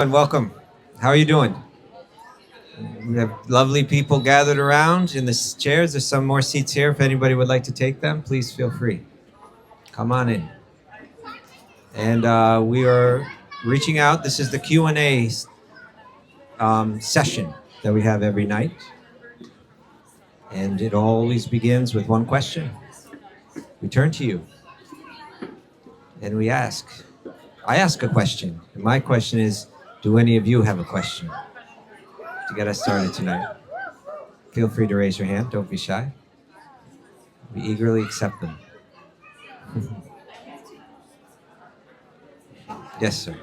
And welcome. How are you doing? We have lovely people gathered around in the chairs. There's some more seats here. If anybody would like to take them, please feel free. Come on in. And we are reaching out. This is the Q&A session that we have every night. And it always begins with one question. We turn to you and we ask. I ask a question. And my question is, do any of you have a question to get us started tonight? Feel free to raise your hand. Don't be shy. We eagerly accept them. Yes, sir.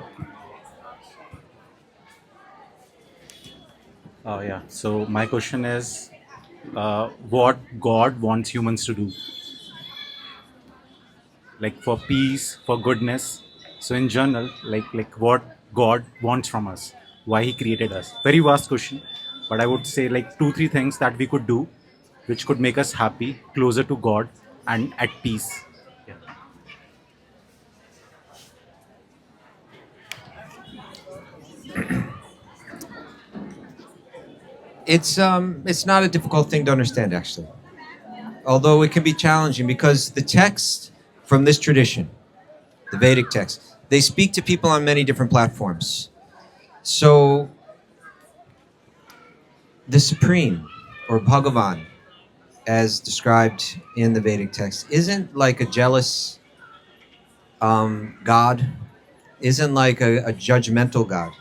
Yeah. So my question is, what God wants humans to do, like for peace, for goodness. So in general, like what God wants from us, why He created us. Very vast question, but I would say like 2-3 things that we could do, which could make us happy, closer to God, and at peace. Yeah. It's not a difficult thing to understand, actually. Although it can be challenging because the text from this tradition, the Vedic text, they speak to people on many different platforms. So the Supreme, or Bhagavan, as described in the Vedic text, isn't like a jealous God, isn't like a judgmental God.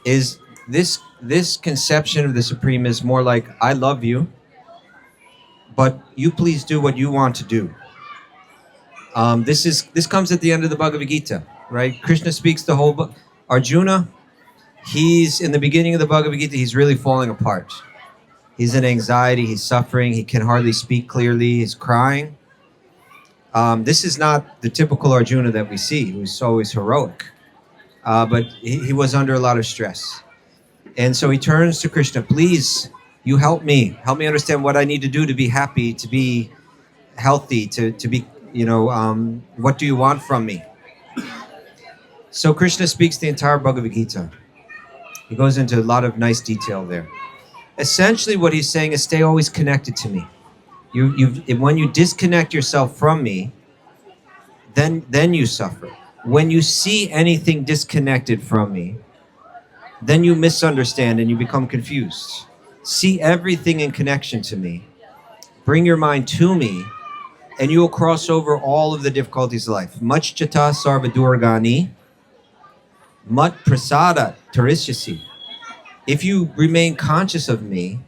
Is this conception of the Supreme is more like, I love you, but you please do what you want to do. This comes at the end of the Bhagavad Gita, right? Krishna speaks the whole book. Arjuna, he's in the beginning of the Bhagavad Gita, he's really falling apart. He's in anxiety, he's suffering, he can hardly speak clearly, he's crying. This is not the typical Arjuna that we see, who's always heroic. But he was under a lot of stress. And so he turns to Krishna, please, you help me understand what I need to do to be happy, to be healthy, to be, what do you want from me? So Krishna speaks the entire Bhagavad Gita. He goes into a lot of nice detail there. Essentially what he's saying is stay always connected to me. When you disconnect yourself from me, then you suffer. When you see anything disconnected from me, then you misunderstand and you become confused. See everything in connection to me. Bring your mind to me, and you will cross over all of the difficulties of life. Much chata sarva durgani, mat prasada tarishyasi. If you remain conscious of me,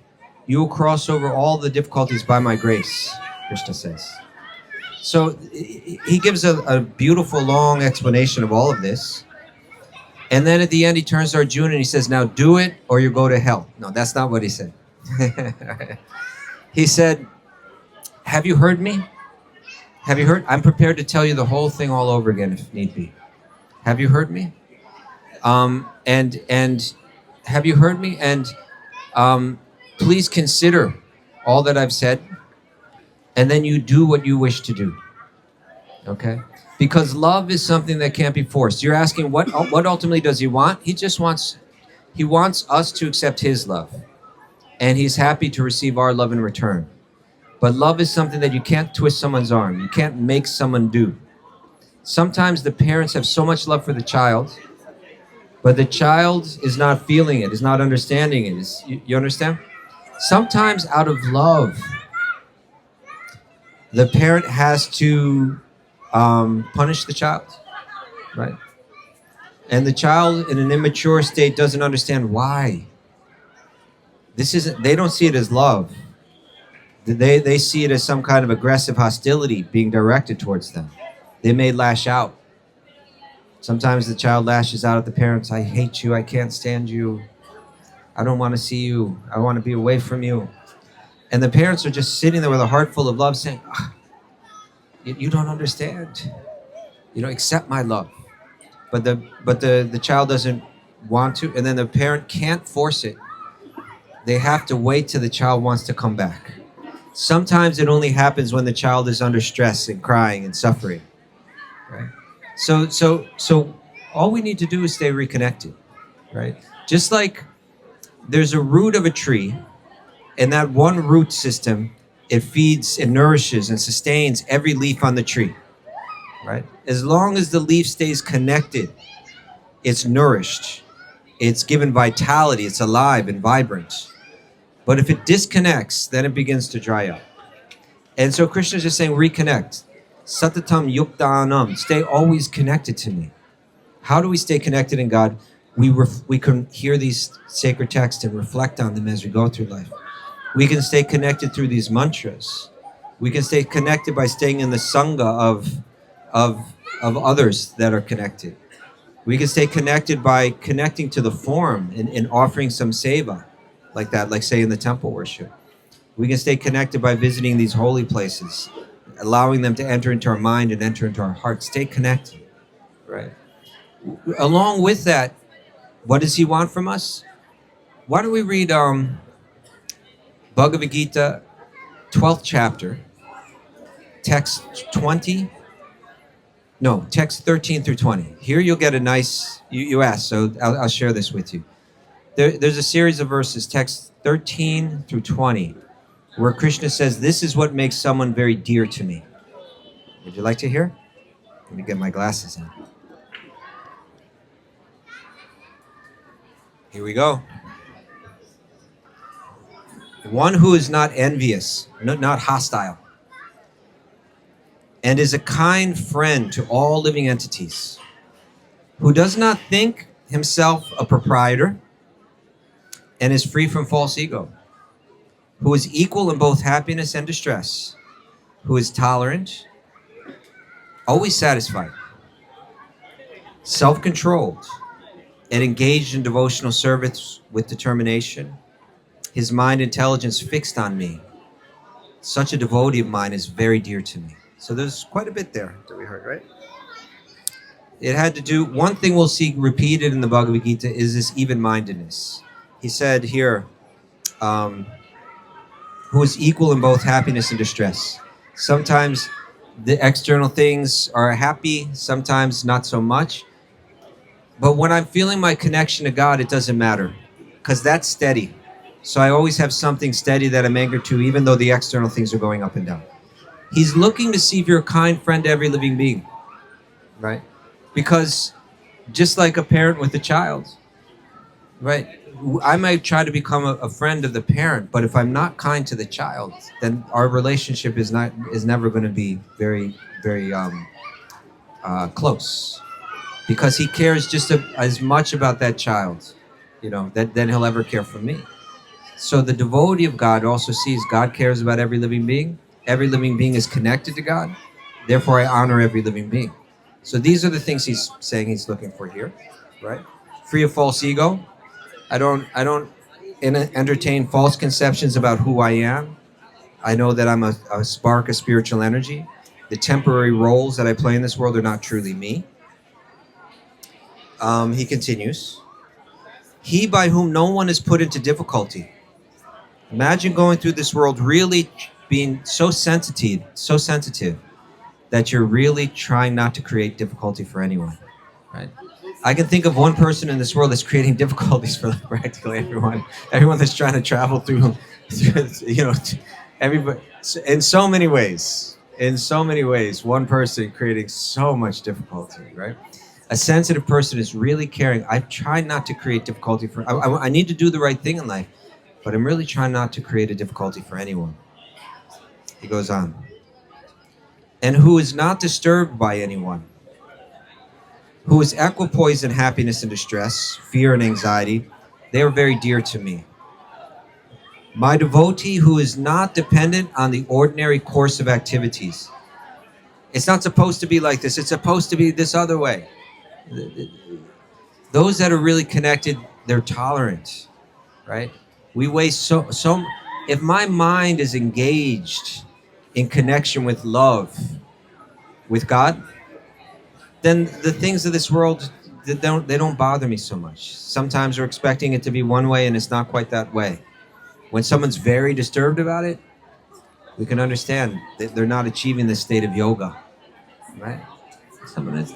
you will cross over all the difficulties by my grace, Krishna says. So he gives a beautiful long explanation of all of this. And then at the end, he turns to Arjuna and he says, now do it or you go to hell. No, that's not what he said. He said, have you heard me? Have you heard? I'm prepared to tell you the whole thing all over again if need be. Have you heard me? And have you heard me? And please consider all that I've said. And then you do what you wish to do. Okay? Because love is something that can't be forced. You're asking what ultimately does he want? He wants us to accept his love. And he's happy to receive our love in return. But love is something that you can't twist someone's arm. You can't make someone do. Sometimes the parents have so much love for the child, but the child is not feeling it, is not understanding it. You understand? Sometimes out of love, the parent has to punish the child, right? And the child in an immature state doesn't understand why. They don't see it as love. They see it as some kind of aggressive hostility being directed towards them. They may lash out. Sometimes the child lashes out at the parents, I hate you, I can't stand you, I don't want to see you, I want to be away from you. And the parents are just sitting there with a heart full of love saying, you don't understand. Accept my love. But the child doesn't want to, and then the parent can't force it. They have to wait till the child wants to come back. Sometimes it only happens when the child is under stress and crying and suffering, right? So all we need to do is stay reconnected. right? Just like there's a root of a tree, and that one root system, it feeds and nourishes and sustains every leaf on the tree, right? As long as the leaf stays connected, it's nourished, it's given vitality, it's alive and vibrant. But if it disconnects, then it begins to dry up. And so Krishna is just saying, reconnect. Satatam yuktanam. Stay always connected to me. How do we stay connected in God? We can hear these sacred texts and reflect on them as we go through life. We can stay connected through these mantras. We can stay connected by staying in the sangha of others that are connected. We can stay connected by connecting to the form and offering some seva, like that, like say in the temple worship. We can stay connected by visiting these holy places, allowing them to enter into our mind and enter into our heart. Stay connected, right? Along with that, what does he want from us? Why don't we read Bhagavad Gita, 12th chapter, text 13 through 20. Here you'll get a nice, you asked, so I'll share this with you. There's a series of verses, text 13 through 20, where Krishna says, this is what makes someone very dear to me. Would you like to hear? Let me get my glasses on. Here we go. One who is not envious, not hostile, and is a kind friend to all living entities, who does not think himself a proprietor and is free from false ego, who is equal in both happiness and distress, who is tolerant, always satisfied, self-controlled, and engaged in devotional service with determination, his mind intelligence fixed on me. Such a devotee of mine is very dear to me. So there's quite a bit there that we heard, right? It had to do, one thing we'll see repeated in the Bhagavad Gita is this even-mindedness. He said here, who is equal in both happiness and distress. Sometimes the external things are happy, sometimes not so much. But when I'm feeling my connection to God, it doesn't matter, because that's steady. So I always have something steady that I'm anchored to, even though the external things are going up and down. He's looking to see if you're a kind friend to every living being, right? Because just like a parent with a child, right? I might try to become a friend of the parent, but if I'm not kind to the child, then our relationship is never going to be very, very close, because he cares just as much about that child, than he'll ever care for me. So the devotee of God also sees God cares about every living being. Every living being is connected to God. Therefore, I honor every living being. So these are the things he's saying he's looking for here, right? Free of false ego. I don't entertain false conceptions about who I am. I know that I'm a spark of spiritual energy. The temporary roles that I play in this world are not truly me. He continues. He by whom no one is put into difficulty. Imagine going through this world really being so sensitive that you're really trying not to create difficulty for anyone, right? I can think of one person in this world that's creating difficulties for practically everyone. Everyone that's trying to travel through everybody. In so many ways, one person creating so much difficulty, right? A sensitive person is really caring. I try not to create difficulty for, I need to do the right thing in life, but I'm really trying not to create a difficulty for anyone. He goes on. And who is not disturbed by anyone, who is equipoised in happiness and distress, fear and anxiety, they are very dear to me. My devotee who is not dependent on the ordinary course of activities. It's not supposed to be like this. It's supposed to be this other way. Those that are really connected, they're tolerant, right? We waste so. If my mind is engaged in connection with love, with God, then the things of this world, they don't bother me so much. Sometimes we're expecting it to be one way and it's not quite that way. When someone's very disturbed about it, we can understand that they're not achieving this state of yoga, right?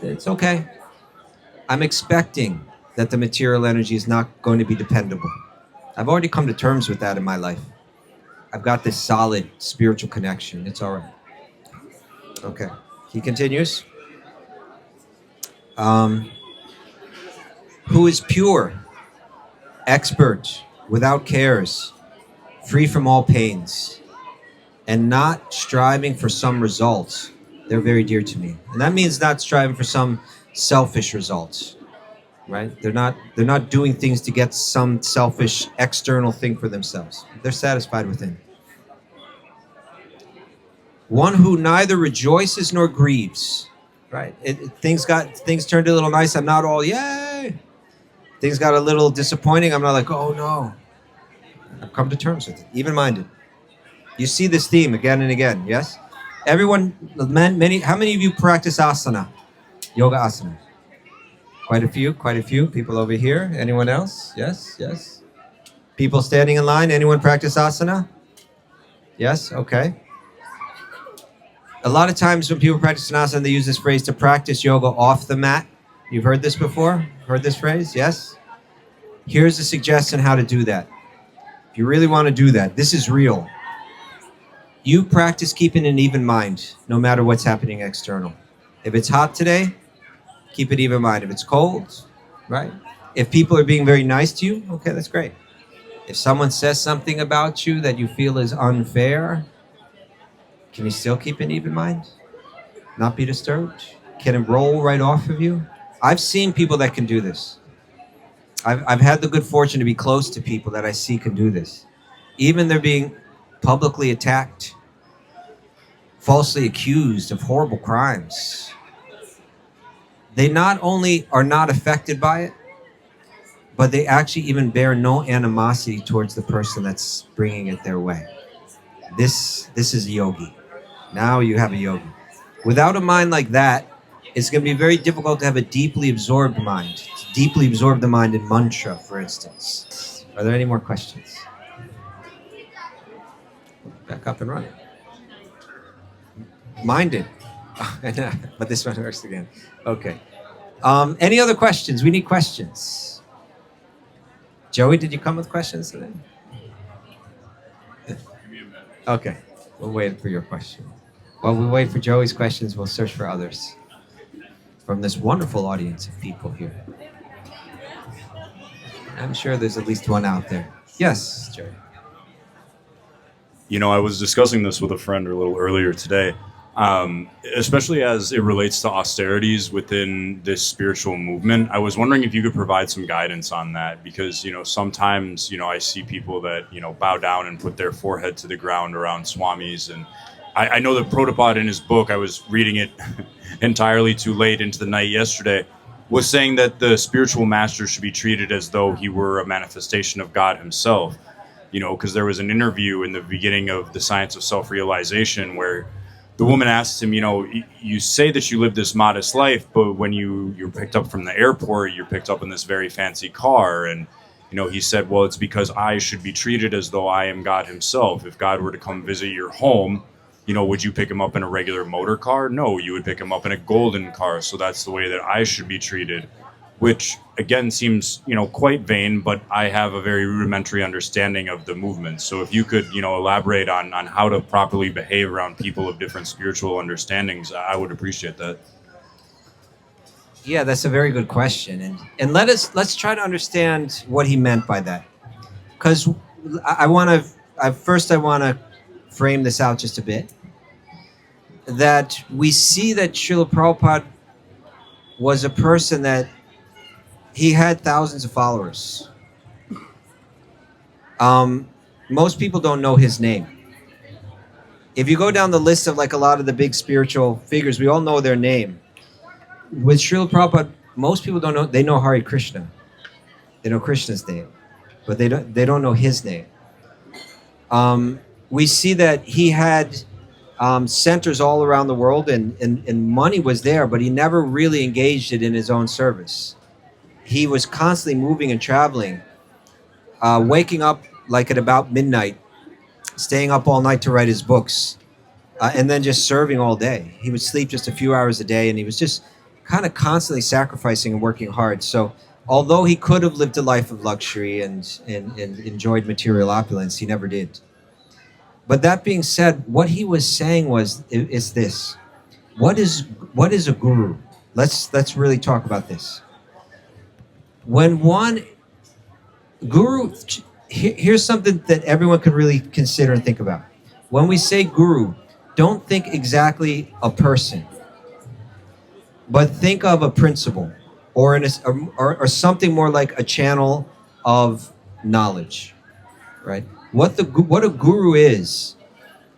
It's okay. I'm expecting that the material energy is not going to be dependable. I've already come to terms with that in my life. I've got this solid spiritual connection. It's all right. Okay. He continues. Who is pure, expert, without cares, free from all pains, and not striving for some results. They're very dear to me. And that means not striving for some selfish results, right? They're not doing things to get some selfish external thing for themselves. They're satisfied within. One who neither rejoices nor grieves, right? Things turned a little nice. I'm not all, yay. Things got a little disappointing. I'm not like, oh no. I've come to terms with it. Even-minded. You see this theme again and again, yes? Everyone, how many of you practice asana? Yoga asana? Quite a few. People over here. Anyone else? Yes. People standing in line. Anyone practice asana? Yes, okay. A lot of times when people practice an asana, they use this phrase to practice yoga off the mat. You've heard this before? Heard this phrase? Yes? Here's a suggestion how to do that. If you really want to do that, this is real. You practice keeping an even mind, no matter what's happening external. If it's hot today, keep an even mind. If it's cold, right? If people are being very nice to you, okay, that's great. If someone says something about you that you feel is unfair, can you still keep an even mind? Not be disturbed? Can it roll right off of you? I've seen people that can do this. I've had the good fortune to be close to people that I see can do this. Even they're being publicly attacked, falsely accused of horrible crimes. They not only are not affected by it, but they actually even bear no animosity towards the person that's bringing it their way. This is a yogi. Now you have a yogi. Without a mind like that, it's going to be very difficult to have a deeply absorbed mind. To deeply absorb the mind in mantra, for instance. Are there any more questions? Back up and running. Minded. But this one works again. Okay. Any other questions? We need questions. Joey, did you come with questions today? Okay. We'll wait for your question. While we wait for Joey's questions, we'll search for others from this wonderful audience of people here. I'm sure there's at least one out there. Yes, Joey. You know, I was discussing this with a friend a little earlier today, especially as it relates to austerities within this spiritual movement. I was wondering if you could provide some guidance on that, because, sometimes, I see people that, bow down and put their forehead to the ground around swamis. And I know that Prabhupada in his book, I was reading it entirely too late into the night yesterday, was saying that the spiritual master should be treated as though he were a manifestation of God himself. Because there was an interview in the beginning of The Science of Self-Realization where the woman asked him, you say that you live this modest life, but when you're picked up from the airport, you're picked up in this very fancy car. And, he said, well, it's because I should be treated as though I am God himself. If God were to come visit your home, would you pick him up in a regular motor car? No, you would pick him up in a golden car. So that's the way that I should be treated. Which, again, seems, quite vain, but I have a very rudimentary understanding of the movement. So if you could, elaborate on how to properly behave around people of different spiritual understandings, I would appreciate that. Yeah, that's a very good question. And let's try to understand what he meant by that. Because I want to frame this out just a bit. That we see that Srila Prabhupada was a person that he had thousands of followers. Most people don't know his name. If you go down the list of like a lot of the big spiritual figures, we all know their name. With Srila Prabhupada, most people don't know. They know Hare Krishna. They know Krishna's name, but they don't know his name. We see that he had centers all around the world, and money was there, but he never really engaged it in his own service. He was constantly moving and traveling, waking up like at about midnight, staying up all night to write his books, and then just serving all day. He would sleep just a few hours a day, and he was just kind of constantly sacrificing and working hard. So although he could have lived a life of luxury and enjoyed material opulence, he never did. But that being said, what he was saying is this: what is a guru? Let's really talk about this. When one guru, here's something that everyone can really consider and think about. When we say guru, don't think exactly a person, but think of a principle, or or something more like a channel of knowledge, right? What a guru is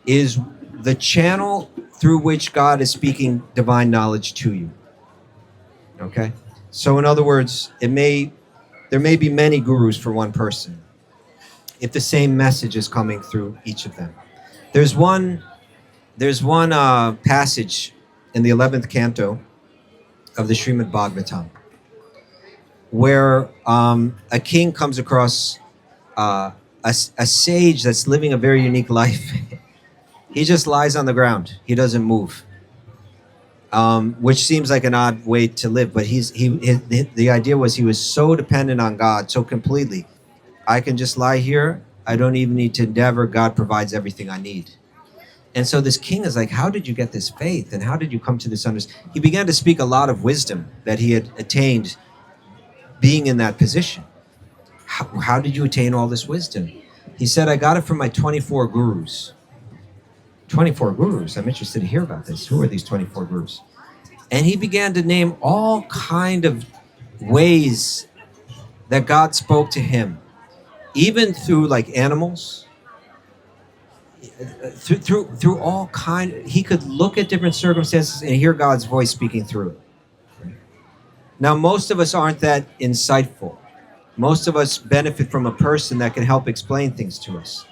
the channel through which God is speaking divine knowledge to you. Okay? So in other words, there may be many gurus for one person if the same message is coming through each of them. There's one passage in the 11th canto of the Srimad Bhagavatam where a king comes across a sage that's living a very unique life. He just lies on the ground. He doesn't move, which seems like an odd way to live. But the idea was he was so dependent on God so completely. I can just lie here. I don't even need to endeavor. God provides everything I need. And so this king is like, how did you get this faith? And how did you come to this understanding? He began to speak a lot of wisdom that he had attained being in that position. How did you attain all this wisdom? He said, I got it from my 24 gurus. 24 gurus. I'm interested to hear about this. Who are these 24 gurus? And he began to name all kind of ways that God spoke to him, even through like animals, through all kind. He could look at different circumstances and hear God's voice speaking through it. Now, most of us aren't that insightful. Most of us benefit from a person that can help explain things to us.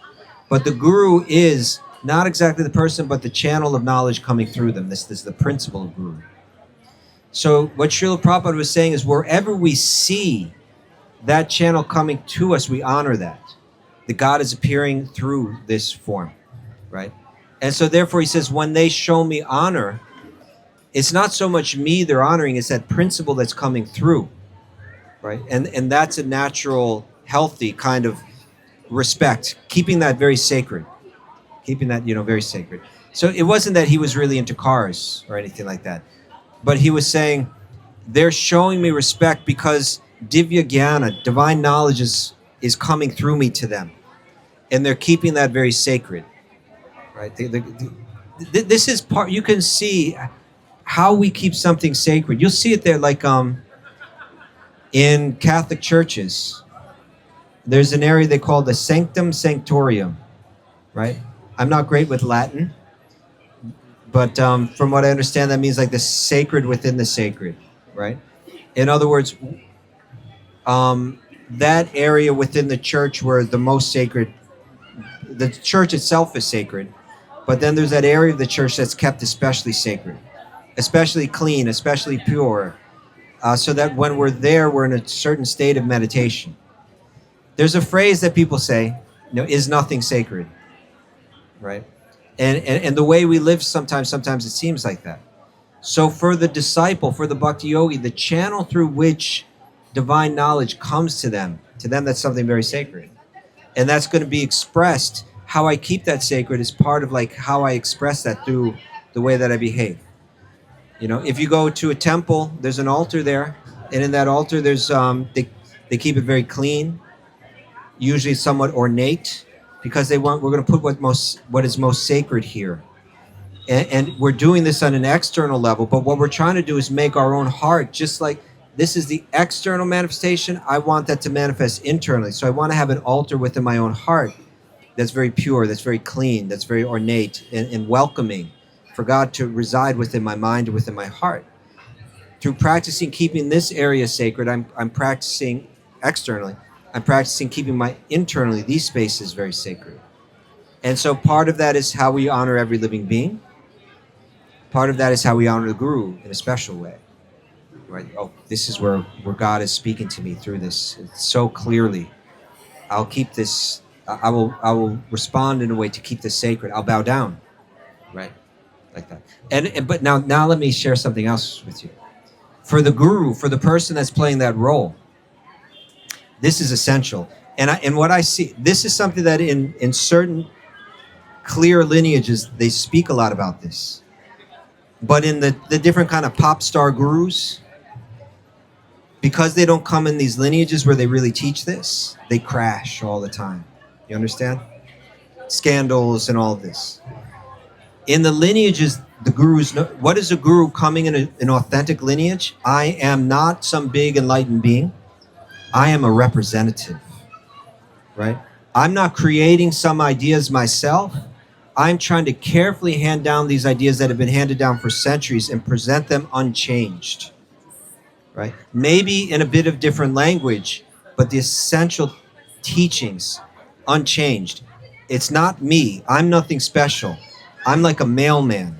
But the guru is not exactly the person, but the channel of knowledge coming through them. This is the principle of guru. So what Srila Prabhupada was saying is wherever we see that channel coming to us, we honor that. The God is appearing through this form, right? And so therefore he says, when they show me honor, it's not so much me they're honoring, it's that principle that's coming through, right? And that's a natural, healthy kind of respect, keeping that very sacred, keeping that, very sacred. So it wasn't that he was really into cars or anything like that, but he was saying, they're showing me respect because divya jnana, divine knowledge is coming through me to them. And they're keeping that very sacred, right? This is part, you can see how we keep something sacred. You'll see it there, like in Catholic churches, there's an area they call the sanctum sanctorum, right? I'm not great with Latin, but from what I understand, that means like the sacred within the sacred, right? In other words, that area within the church where the most sacred, the church itself is sacred, but then there's that area of the church that's kept especially sacred, especially clean, especially pure, so that when we're there, we're in a certain state of meditation. There's a phrase that people say, is nothing sacred, right? And the way we live sometimes it seems like that. So for the disciple, for the bhakti yogi, the channel through which divine knowledge comes to them that's something very sacred. And that's going to be expressed. How I keep that sacred is part of like how I express that through the way that I behave. If you go to a temple, there's an altar there, and in that altar there's they keep it very clean, usually somewhat ornate, because we're going to put what is most sacred here. And we're doing this on an external level, but what we're trying to do is make our own heart, just like this is the external manifestation, I want that to manifest internally. So I want to have an altar within my own heart that's very pure, that's very clean, that's very ornate and welcoming for God to reside within my mind and within my heart. Through practicing keeping this area sacred, I'm practicing externally. I'm practicing keeping my internally, these spaces very sacred. And so part of that is how we honor every living being. Part of that is how we honor the Guru in a special way. Right? Oh, this is where God is speaking to me through this so clearly. I'll keep this, I will respond in a way to keep this sacred. I'll bow down, right? Like that. But now let me share something else with you. For the Guru, for the person that's playing that role, This is essential. And what I see, this is something that in certain clear lineages, they speak a lot about this. But in the different kind of pop star gurus, because they don't come in these lineages where they really teach this, they crash all the time. You understand? Scandals and all of this. In the lineages, the gurus know, what is a guru coming in an authentic lineage? I am not some big enlightened being. I am a representative, right? I'm not creating some ideas myself. I'm trying to carefully hand down these ideas that have been handed down for centuries and present them unchanged, right? Maybe in a bit of different language, but the essential teachings unchanged. It's not me. I'm nothing special. I'm like a mailman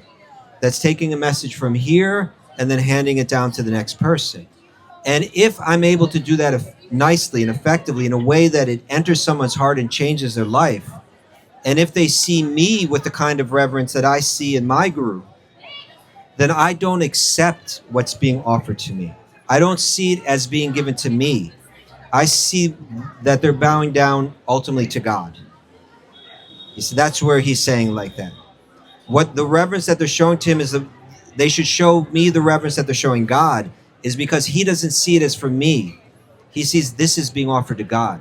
that's taking a message from here and then handing it down to the next person. And if I'm able to do that nicely and effectively in a way that it enters someone's heart and changes their life, and if they see me with the kind of reverence that I see in my guru, then I don't accept what's being offered to me. I don't see it as being given to me. I see that they're bowing down ultimately to God. You see, that's where he's saying like that. What the reverence that they're showing to him is they should show me the reverence that they're showing God, is because he doesn't see it as for me. He sees this is being offered to God.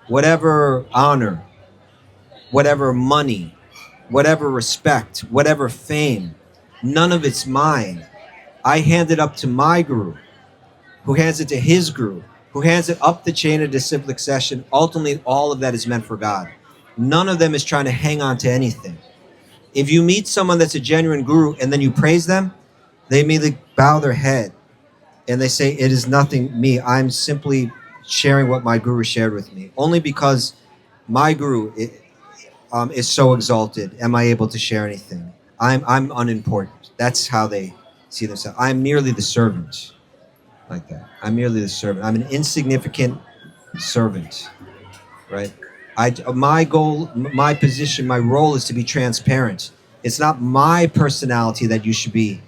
Whatever honor, whatever money, whatever respect, whatever fame, none of it's mine. I hand it up to my guru, who hands it to his guru, who hands it up the chain of disciplic succession. Ultimately, all of that is meant for God. None of them is trying to hang on to anything. If you meet someone that's a genuine guru and then you praise them, they immediately bow their head and they say, it is nothing me. I'm simply sharing what my guru shared with me. Only because my guru is so exalted am I able to share anything. I'm unimportant. That's how they see themselves. I'm merely the servant. Like that. I'm merely the servant. I'm an insignificant servant, right? My goal, my position, my role is to be transparent. It's not my personality that you should be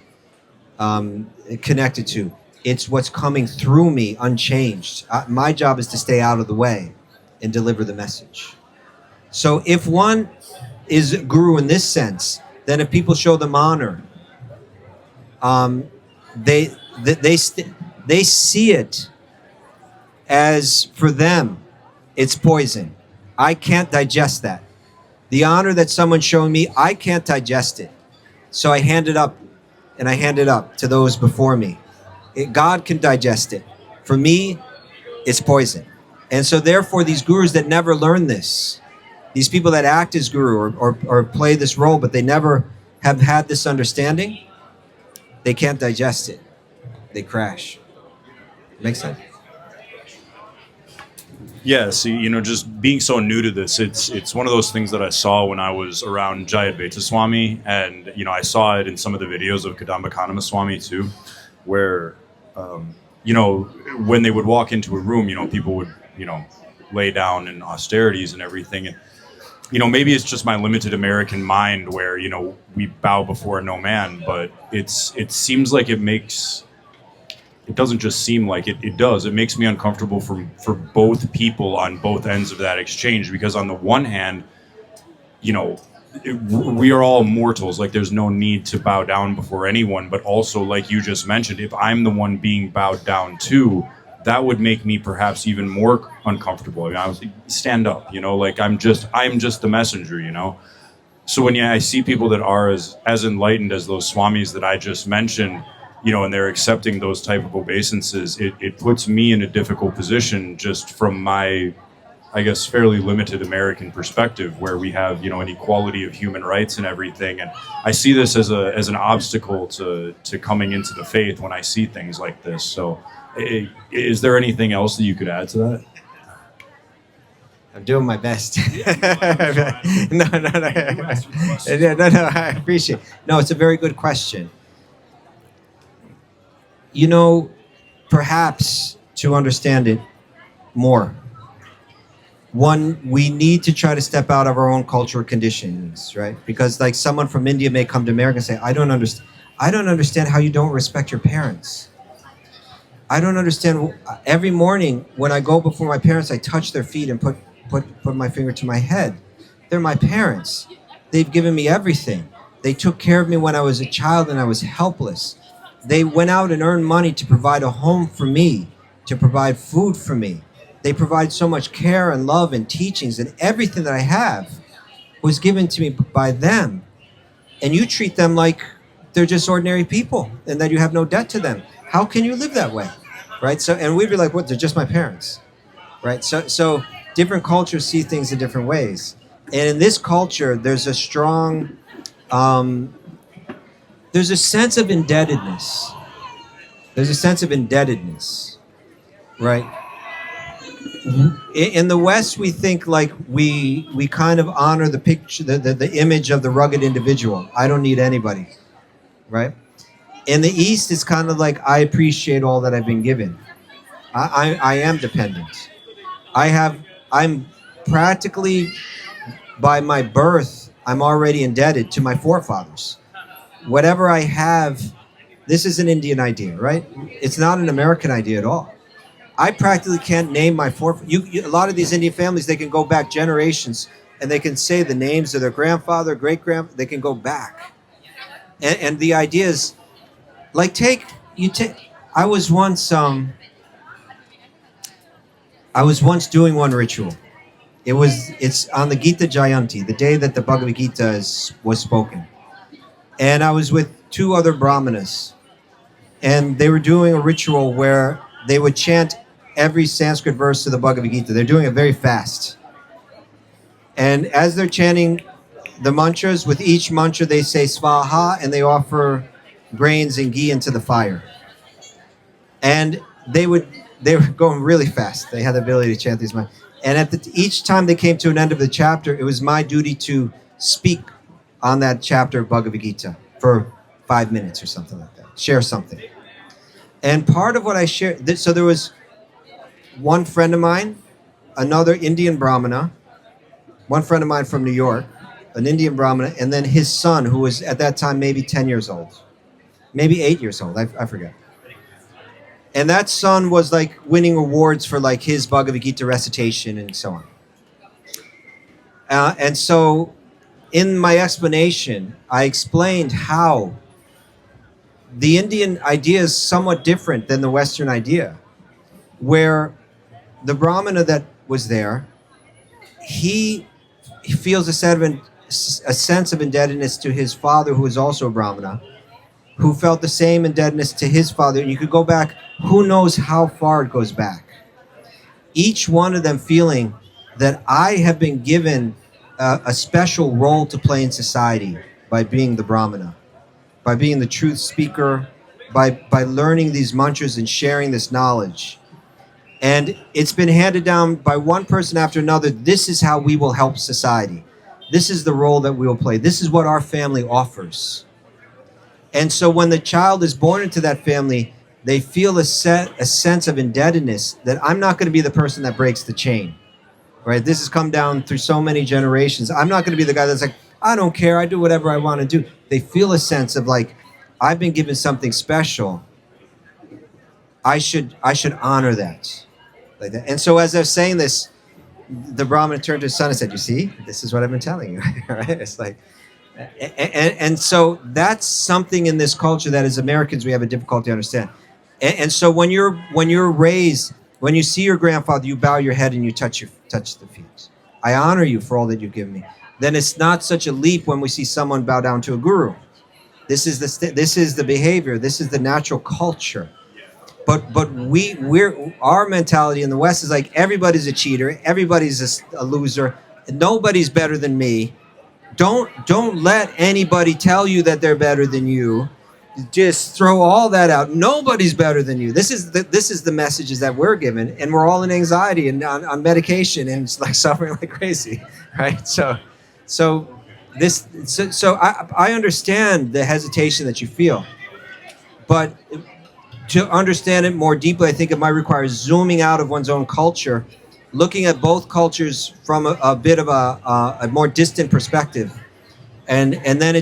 connected to. It's what's coming through me unchanged. My job is to stay out of the way and deliver the message. So if one is a guru in this sense, then if people show them honor, they see it as, for them, it's poison. I can't digest that. The honor that someone's showing me, I can't digest it. So I hand it up, and I hand it up to those before me. God can digest it. For me, it's poison. And so therefore, these gurus that never learn this, these people that act as guru or play this role, but they never have had this understanding, they can't digest it. They crash. Makes sense? Yeah, see, just being so new to this, it's one of those things that I saw when I was around Jayadvaita Swami, and I saw it in some of the videos of Kadambakanama Swami too, where when they would walk into a room, people would lay down in austerities and everything, and maybe it's just my limited American mind where we bow before no man, but it seems like it doesn't just seem like it does. It makes me uncomfortable for both people on both ends of that exchange, because on the one hand, we are all mortals. Like, there's no need to bow down before anyone. But also, like you just mentioned, if I'm the one being bowed down to, that would make me perhaps even more uncomfortable. I was like, stand up, like I'm just the messenger, So when I see people that are as enlightened as those swamis that I just mentioned, and they're accepting those type of obeisances, it puts me in a difficult position just from my, I guess, fairly limited American perspective, where we have, an equality of human rights and everything. And I see this as an obstacle to coming into the faith when I see things like this. So is there anything else that you could add to that? I'm doing my best. No, I appreciate it. No, it's a very good question. Perhaps to understand it more, we need to try to step out of our own cultural conditions, right? Because like someone from India may come to America and say, I don't understand how you don't respect your parents. I don't understand. Every morning when I go before my parents, I touch their feet and put my finger to my head. They're my parents. They've given me everything. They took care of me when I was a child and I was helpless. They went out and earned money to provide a home for me, to provide food for me. They provide so much care and love and teachings, and everything that I have was given to me by them. And you treat them like they're just ordinary people and that you have no debt to them. How can you live that way? Right? So, and we'd be like, what? They're just my parents. Right? So different cultures see things in different ways. And in this culture, there's a strong, there's a sense of indebtedness. There's a sense of indebtedness, right? In the West, we think like we kind of honor the picture, the image of the rugged individual. I don't need anybody, right? In the East, it's kind of like I appreciate all that I've been given. I am dependent. I'm practically, by my birth, I'm already indebted to my forefathers. Whatever I have, this is an Indian idea, right? It's not an American idea at all. I practically can't name my forefathers. A lot of these Indian families, they can go back generations and they can say the names of their grandfather, great-grandfather, they can go back. And the idea is, like, I was once doing one ritual. It's on the Gita Jayanti, the day that the Bhagavad Gita was spoken. And I was with two other brahmanas, and they were doing a ritual where they would chant every Sanskrit verse of the Bhagavad Gita. They're doing it very fast. And as they're chanting the mantras, with each mantra they say svaha, and they offer grains and ghee into the fire. And they were going really fast. They had the ability to chant these mantras. And each time they came to an end of the chapter, it was my duty to speak on that chapter of Bhagavad Gita for 5 minutes or something like that. Share something. And part of what I shared, so there was one friend of mine, another Indian Brahmana, one friend of mine from New York, an Indian Brahmana, and then his son, who was at that time maybe 10 years old, maybe 8 years old, I forget. And that son was like winning awards for like his Bhagavad Gita recitation and so on. And so in my explanation, I explained how the Indian idea is somewhat different than the Western idea, where the Brahmana that was there, he feels a sense of indebtedness to his father, who is also a Brahmana, who felt the same indebtedness to his father. And you could go back, who knows how far it goes back. Each one of them feeling that I have been given a special role to play in society by being the Brahmana, by being the truth speaker, by learning these mantras and sharing this knowledge. And it's been handed down by one person after another. This is how we will help society. This is the role that we will play. This is what our family offers. And so when the child is born into that family, they feel a sense of indebtedness that I'm not going to be the person that breaks the chain, right? This has come down through so many generations. I'm not going to be the guy that's like, I don't care, I do whatever I want to do. They feel a sense of like, I've been given something special. I should honor that. Like that. And so as I was saying this, the Brahmin turned to his son and said, you see, this is what I've been telling you, right? It's like, and so that's something in this culture that as Americans we have a difficulty to understand. And so when you're raised, when you see your grandfather, you bow your head and you touch the feet. I honor you for all that you've given me. Then it's not such a leap when we see someone bow down to a guru. This is the behavior. This is the natural culture. But our mentality in the West is like everybody's a cheater, everybody's a loser, nobody's better than me. Don't let anybody tell you that they're better than you. Just throw all that out. Nobody's better than you. This is the messages that we're given, and we're all in anxiety and on medication, and it's like suffering like crazy, right? So I understand the hesitation that you feel, but to understand it more deeply, I think it might require zooming out of one's own culture, looking at both cultures from a bit of a more distant perspective, and then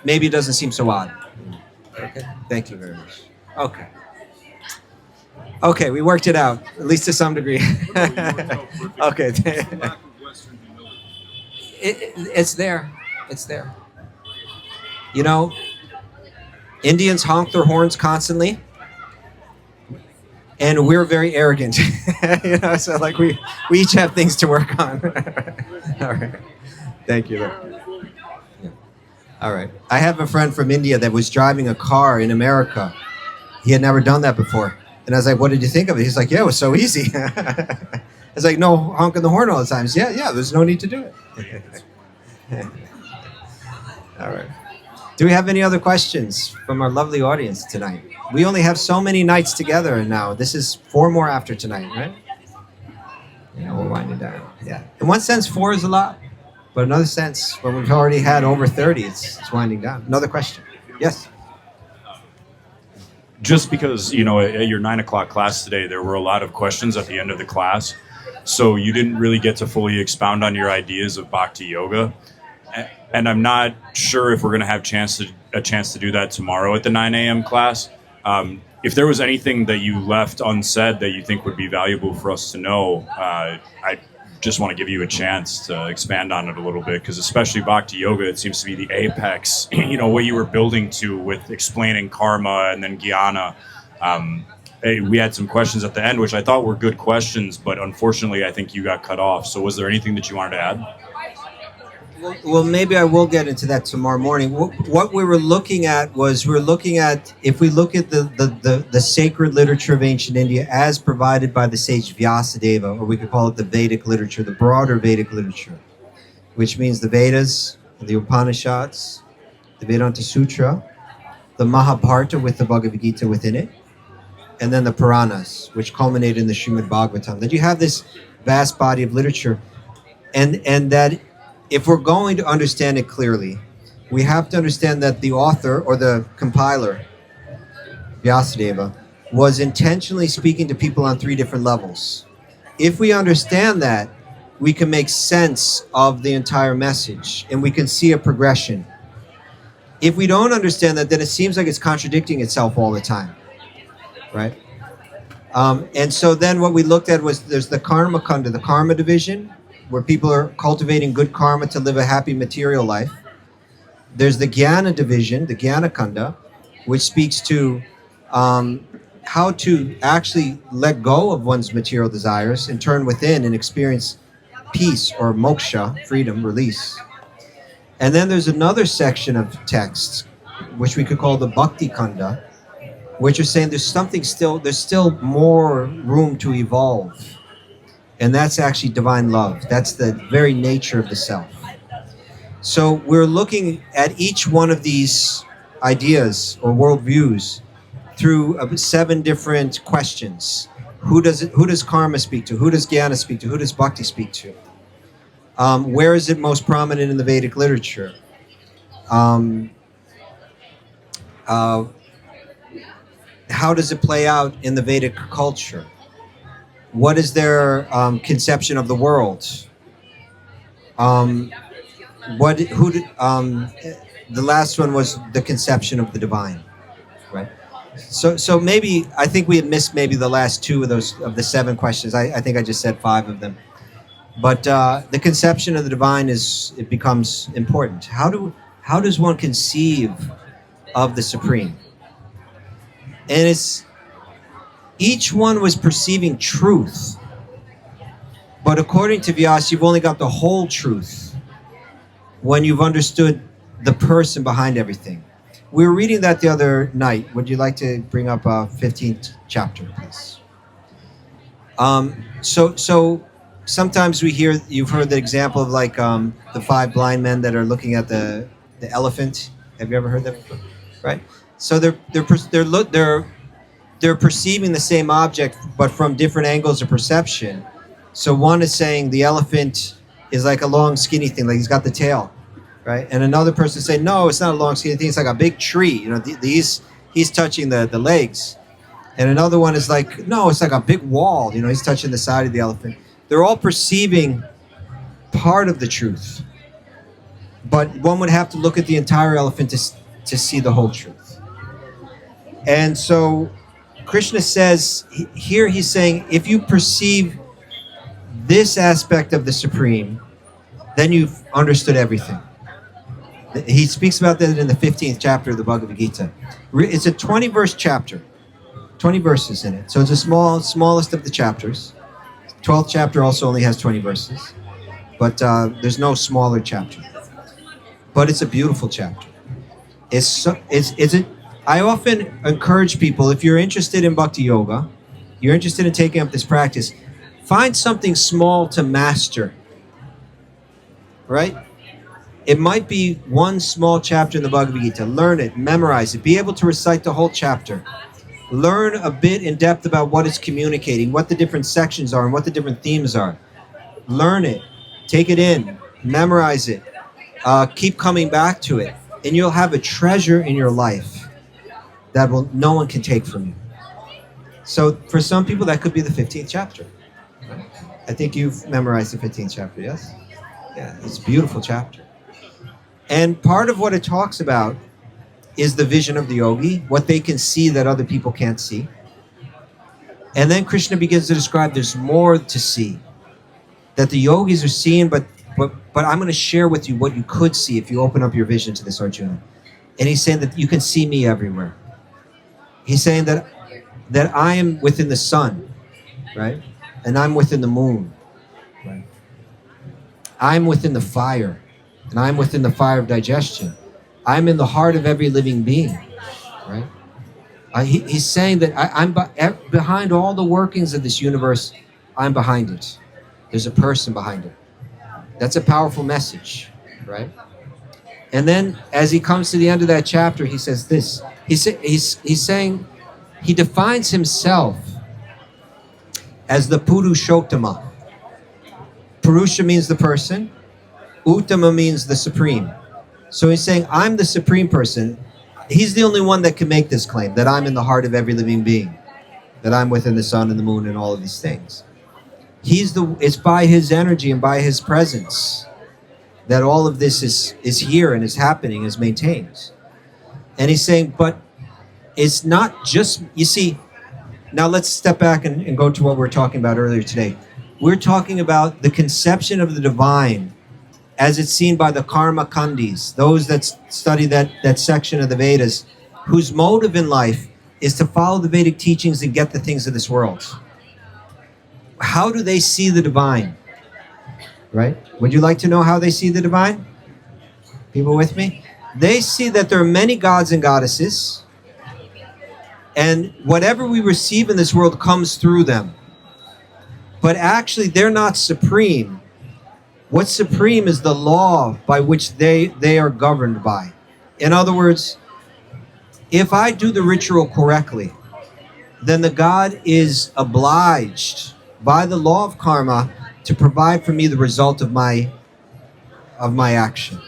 maybe it doesn't seem so odd. Okay. Thank you very much. Okay. Okay, we worked it out, at least to some degree. Okay. It's there. It's there. You know, Indians honk their horns constantly, and we're very arrogant. You know, so like we each have things to work on. All right. Thank you. Yeah. All right. I have a friend from India that was driving a car in America. He had never done that before. And I was like, what did you think of it? He's like, yeah, it was so easy. I was like, no honking the horn all the time. He's, yeah, there's no need to do it. All right. Do we have any other questions from our lovely audience tonight? We only have so many nights together now. This is 4 more after tonight, right? Yeah, we're winding down. Yeah. In one sense, 4 is a lot. But in another sense, when we've already had over 30, it's winding down. Another question. Yes? Just because, you know, at your 9 o'clock class today, there were a lot of questions at the end of the class. So you didn't really get to fully expound on your ideas of Bhakti Yoga. And I'm not sure if we're going to have a chance to do that tomorrow at the 9 a.m. class. If there was anything that you left unsaid that you think would be valuable for us to know, I just want to give you a chance to expand on it a little bit, because especially Bhakti Yoga, it seems to be the apex, you know, what you were building to with explaining karma and then jnana. We had some questions at the end, which I thought were good questions, but unfortunately, I think you got cut off. So was there anything that you wanted to add? Well, maybe I will get into that tomorrow morning. What we were looking at was if we look at the sacred literature of ancient India as provided by the sage Vyasadeva, or we could call it the Vedic literature, the broader Vedic literature, which means the Vedas, the Upanishads, the Vedanta Sutra, the Mahabharata with the Bhagavad Gita within it, and then the Puranas, which culminate in the Srimad Bhagavatam. That you have this vast body of literature, and that if we're going to understand it clearly, we have to understand that the author or the compiler, Vyasadeva, was intentionally speaking to people on 3 different levels. If we understand that, we can make sense of the entire message and we can see a progression. If we don't understand that, then it seems like it's contradicting itself all the time, right? And so then what we looked at was there's the karma kanda, the karma division, where people are cultivating good karma to live a happy material life. There's the jnana division, the jnana kanda, which speaks to how to actually let go of one's material desires and turn within and experience peace or moksha, freedom, release. And then there's another section of texts, which we could call the bhakti kanda, which are saying there's still more room to evolve. And that's actually divine love. That's the very nature of the self. So we're looking at each one of these ideas or worldviews through 7 different questions. Who does karma speak to? Who does jnana speak to? Who does bhakti speak to? Where is it most prominent in the Vedic literature? How does it play out in the Vedic culture? What is their conception of the world? The last one was the conception of the divine, right? So maybe I think we had missed maybe the last 2 of the 7 questions. I think I just said 5 of them, but the conception of the divine becomes important. How does one conceive of the supreme? And each one was perceiving truth. But according to Vyasa, you've only got the whole truth when you've understood the person behind everything. We were reading that the other night. Would you like to bring up 15th chapter, please? So sometimes you've heard the example of like the 5 blind men that are looking at the elephant. Have you ever heard that before? Right? So they're perceiving the same object, but from different angles of perception. So one is saying the elephant is like a long, skinny thing, like he's got the tail, right? And another person is saying, no, it's not a long, skinny thing. It's like a big tree. You know, he's touching the legs. And another one is like, no, it's like a big wall. You know, he's touching the side of the elephant. They're all perceiving part of the truth. But one would have to look at the entire elephant to see the whole truth. And so Krishna says, here he's saying, if you perceive this aspect of the Supreme, then you've understood everything. He speaks about that in the 15th chapter of the Bhagavad Gita. It's a 20-verse chapter, 20 verses in it. So it's the smallest of the chapters. 12th chapter also only has 20 verses, but there's no smaller chapter. But it's a beautiful chapter. I often encourage people, if you're interested in Bhakti Yoga, you're interested in taking up this practice, find something small to master, right? It might be one small chapter in the Bhagavad Gita. Learn it, memorize it, be able to recite the whole chapter. Learn a bit in depth about what it's communicating, what the different sections are, and what the different themes are. Learn it, take it in, memorize it, keep coming back to it, and you'll have a treasure in your life that no one can take from you. So for some people, that could be the 15th chapter. I think you've memorized the 15th chapter, yes? Yeah, it's a beautiful chapter. And part of what it talks about is the vision of the yogi, what they can see that other people can't see. And then Krishna begins to describe there's more to see, that the yogis are seeing, but I'm going to share with you what you could see if you open up your vision to this, Arjuna. And he's saying that you can see me everywhere. He's saying that I am within the sun, right? And I'm within the moon, right? I'm within the fire, and I'm within the fire of digestion. I'm in the heart of every living being, right? He's saying that I'm behind all the workings of this universe. I'm behind it. There's a person behind it. That's a powerful message, right? And then as he comes to the end of that chapter, he says this. He's saying, he defines himself as the Purushottama. Purusha means the person. Uttama means the supreme. So he's saying, I'm the supreme person. He's the only one that can make this claim, that I'm in the heart of every living being, that I'm within the sun and the moon and all of these things. It's by his energy and by his presence that all of this is here and is happening, is maintained. And he's saying, but it's not just, you see, now let's step back and go to what we were talking about earlier today. We're talking about the conception of the divine as it's seen by the karma kandis, those that study that section of the Vedas, whose motive in life is to follow the Vedic teachings and get the things of this world. How do they see the divine? Right? Would you like to know how they see the divine? People with me? They see that there are many gods and goddesses, and whatever we receive in this world comes through them. But actually, they're not supreme. What's supreme is the law by which they are governed by. In other words, if I do the ritual correctly, then the God is obliged by the law of karma to provide for me the result of my action.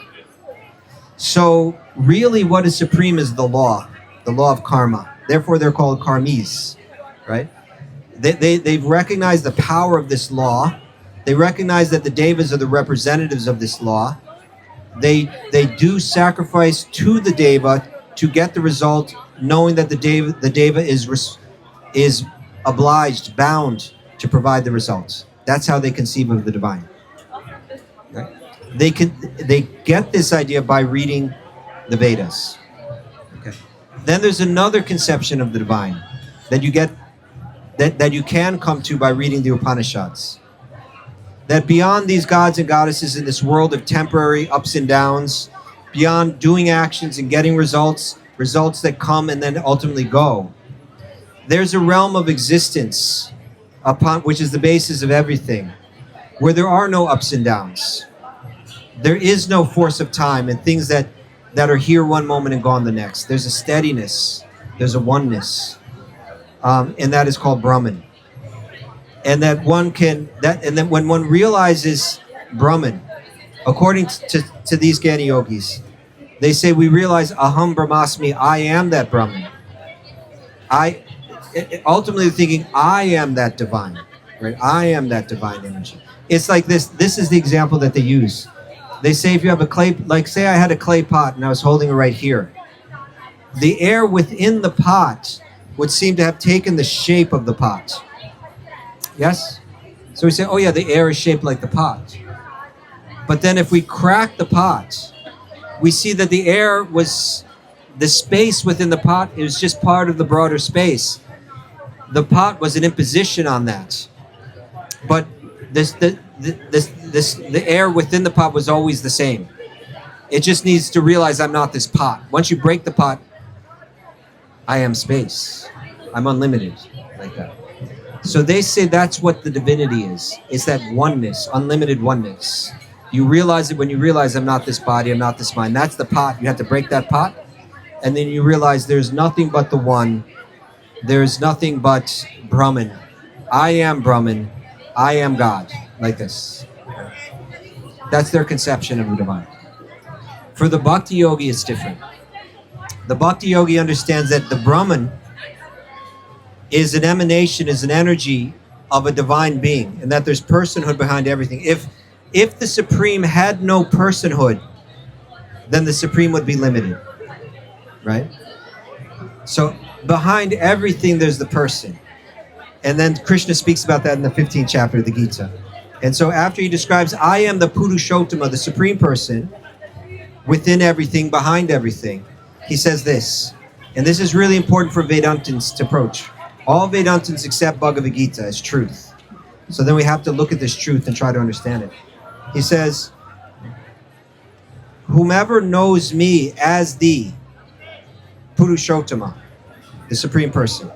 So really what is supreme is the law of karma. Therefore they're called karmis, right? They've recognized the power of this law. They recognize that the devas are the representatives of this law. They do sacrifice to the deva to get the result, knowing that the deva is obliged, bound to provide the results. That's how they conceive of the divine. Right? They get this idea by reading the Vedas. Okay. Then there's another conception of the divine that you get that you can come to by reading the Upanishads. That beyond these gods and goddesses in this world of temporary ups and downs, beyond doing actions and getting results that come and then ultimately go, there's a realm of existence upon which is the basis of everything, where there are no ups and downs. There is no force of time and things that are here one moment and gone the next. There's a steadiness, there's a oneness, and that is called Brahman. And that and then when one realizes Brahman, according to these Jnana yogis, they say we realize Aham Brahmasmi, I am that Brahman. Ultimately thinking I am that divine, right? I am that divine energy. It's like this. This is the example that they use. They say if you have a clay, like say I had a clay pot and I was holding it right here. the air within the pot would seem to have taken the shape of the pot. Yes? So we say, oh yeah, the air is shaped like the pot. But then if we crack the pot, we see that the air was, the space within the pot, it was just part of the broader space. The pot was an imposition on that. But the air within the pot was always the same. It just needs to realize I'm not this pot. Once you break the pot, I am space. I'm unlimited, like that. So they say that's what the divinity is. It's that oneness, unlimited oneness. You realize it when you realize I'm not this body, I'm not this mind. That's the pot. You have to break that pot. And then you realize there's nothing but the one. There's nothing but Brahman. I am Brahman. I am God. Like this. That's their conception of the divine. For the Bhakti Yogi, it's different. The Bhakti Yogi understands that the Brahman is an emanation, is an energy of a divine being, and that there's personhood behind everything. If the Supreme had no personhood, then the Supreme would be limited, right? So behind everything, there's the person. And then Krishna speaks about that in the 15th chapter of the Gita. And so after he describes, I am the Purushottama, the Supreme Person, within everything, behind everything, he says this, and this is really important for Vedantins to approach. All Vedantins accept Bhagavad Gita as truth. So then we have to look at this truth and try to understand it. He says, whomever knows me as the Purushottama, the Supreme Person,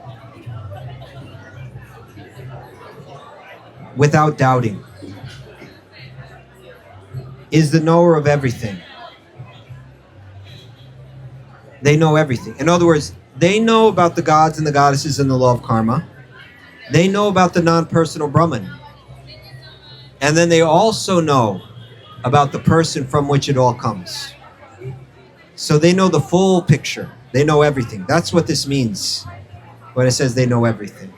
without doubting, is the knower of everything. They know everything. In other words, they know about the gods and the goddesses and the law of karma. They know about the non-personal Brahman. And then they also know about the person from which it all comes. So they know the full picture. They know everything. That's what this means when it says they know everything,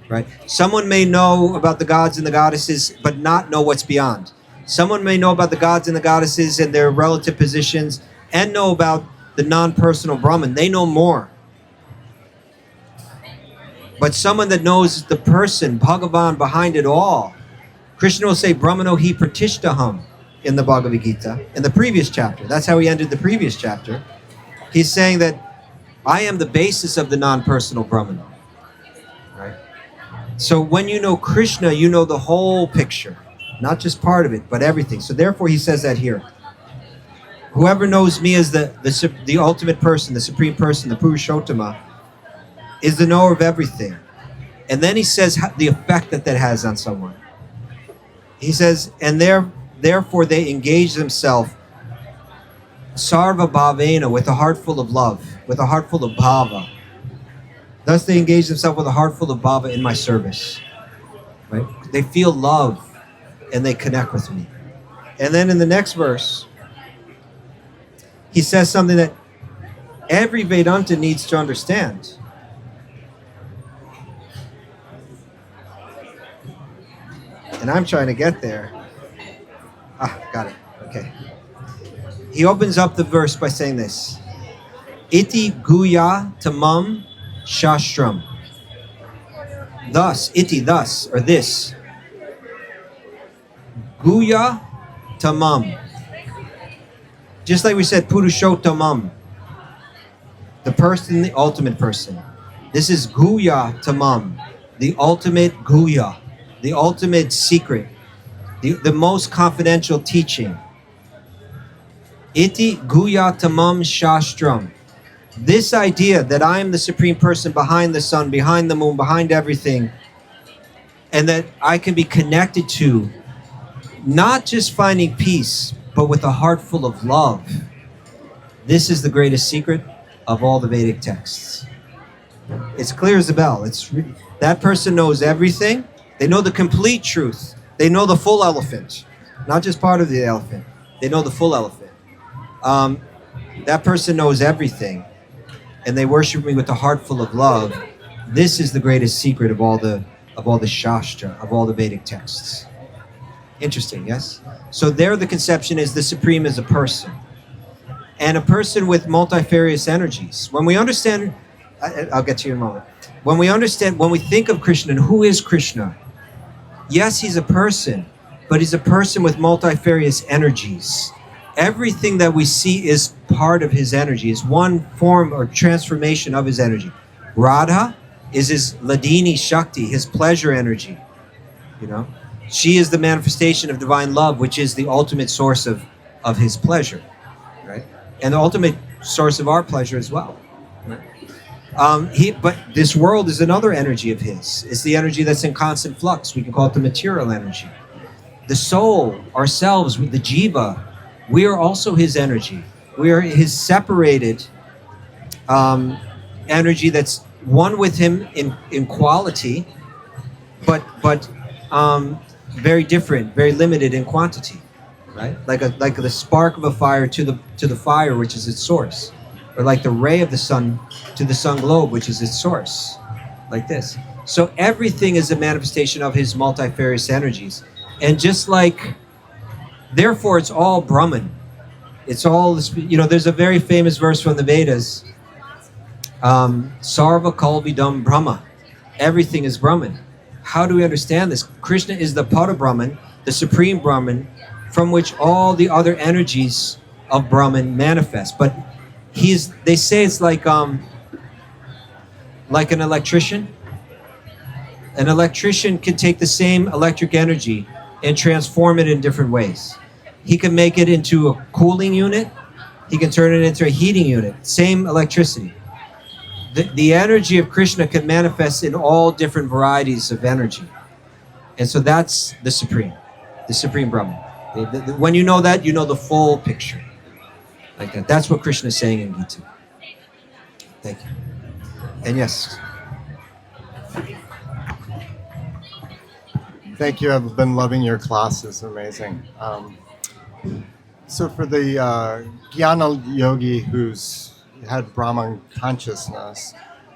right? Someone may know about the gods and the goddesses, but not know what's beyond. Someone may know about the gods and the goddesses and their relative positions and know about the non-personal Brahman. They know more. But someone that knows the person, Bhagavan, behind it all, Krishna will say, Brahmano hi pratishtaham in the Bhagavad Gita, in the previous chapter. That's how he ended the previous chapter. He's saying that I am the basis of the non-personal Brahman. Right? So when you know Krishna, you know the whole picture. Not just part of it, but everything. So therefore he says that here. Whoever knows me as the ultimate person, the Supreme Person, the Purushottama, is the knower of everything. And then he says the effect that has on someone. He says, and therefore they engage themselves sarva bhavena, with a heart full of love, with a heart full of bhava. Thus they engage themselves with a heart full of bhava in my service. Right? They feel love and they connect with me. And then in the next verse, he says something that every Vedanta needs to understand. And I'm trying to get there. Got it. Okay. He opens up the verse by saying this. Iti guya tamam shastram. Thus, iti, thus, or this. Guya tamam. Just like we said, Purushottamam, the person, the ultimate person. This is Guya Tamam, the ultimate Guya, the ultimate secret, the most confidential teaching. Iti Guya Tamam Shastram. This idea that I am the Supreme Person behind the sun, behind the moon, behind everything, and that I can be connected to not just finding peace, but with a heart full of love. This is the greatest secret of all the Vedic texts. It's clear as a bell. That person knows everything. They know the complete truth. They know the full elephant, not just part of the elephant. They know the full elephant. That person knows everything, and they worship me with a heart full of love. This is the greatest secret of all the Shastra, of all the Vedic texts. Interesting, yes? So there the conception is the Supreme is a person. and a person with multifarious energies. When we understand, I'll get to you in a moment. When we think of Krishna and who is Krishna, yes, he's a person, but he's a person with multifarious energies. Everything that we see is part of his energy, is one form or transformation of his energy. Radha is his Ladini Shakti, his pleasure energy. You know, she is the manifestation of divine love, which is the ultimate source of his pleasure, right? And the ultimate source of our pleasure as well. Right? But this world is another energy of his. It's the energy that's in constant flux. We can call it the material energy. The soul, ourselves, with the jiva, we are also his energy. We are his separated energy that's one with him in quality, but very different, very limited in quantity, right? Like the spark of a fire to the fire, which is its source, or like the ray of the sun to the sun globe, which is its source, like this. So everything is a manifestation of his multifarious energies, and just like, therefore, it's all Brahman. It's all, there's a very famous verse from the Vedas, Sarva Kalvidam Brahma. Everything is Brahman. How do we understand this? Krishna is the Parabrahman, the supreme Brahman, from which all the other energies of Brahman manifest. But they say it's like an electrician. An electrician can take the same electric energy and transform it in different ways. He can make it into a cooling unit. He can turn it into a heating unit. Same electricity. The energy of Krishna can manifest in all different varieties of energy. And so that's the Supreme Brahman. When you know that, you know the full picture. Like that. That's what Krishna is saying in Gita. Thank you. And yes. Thank you. I've been loving your classes. Amazing. So for the Jnana yogi who's had Brahman consciousness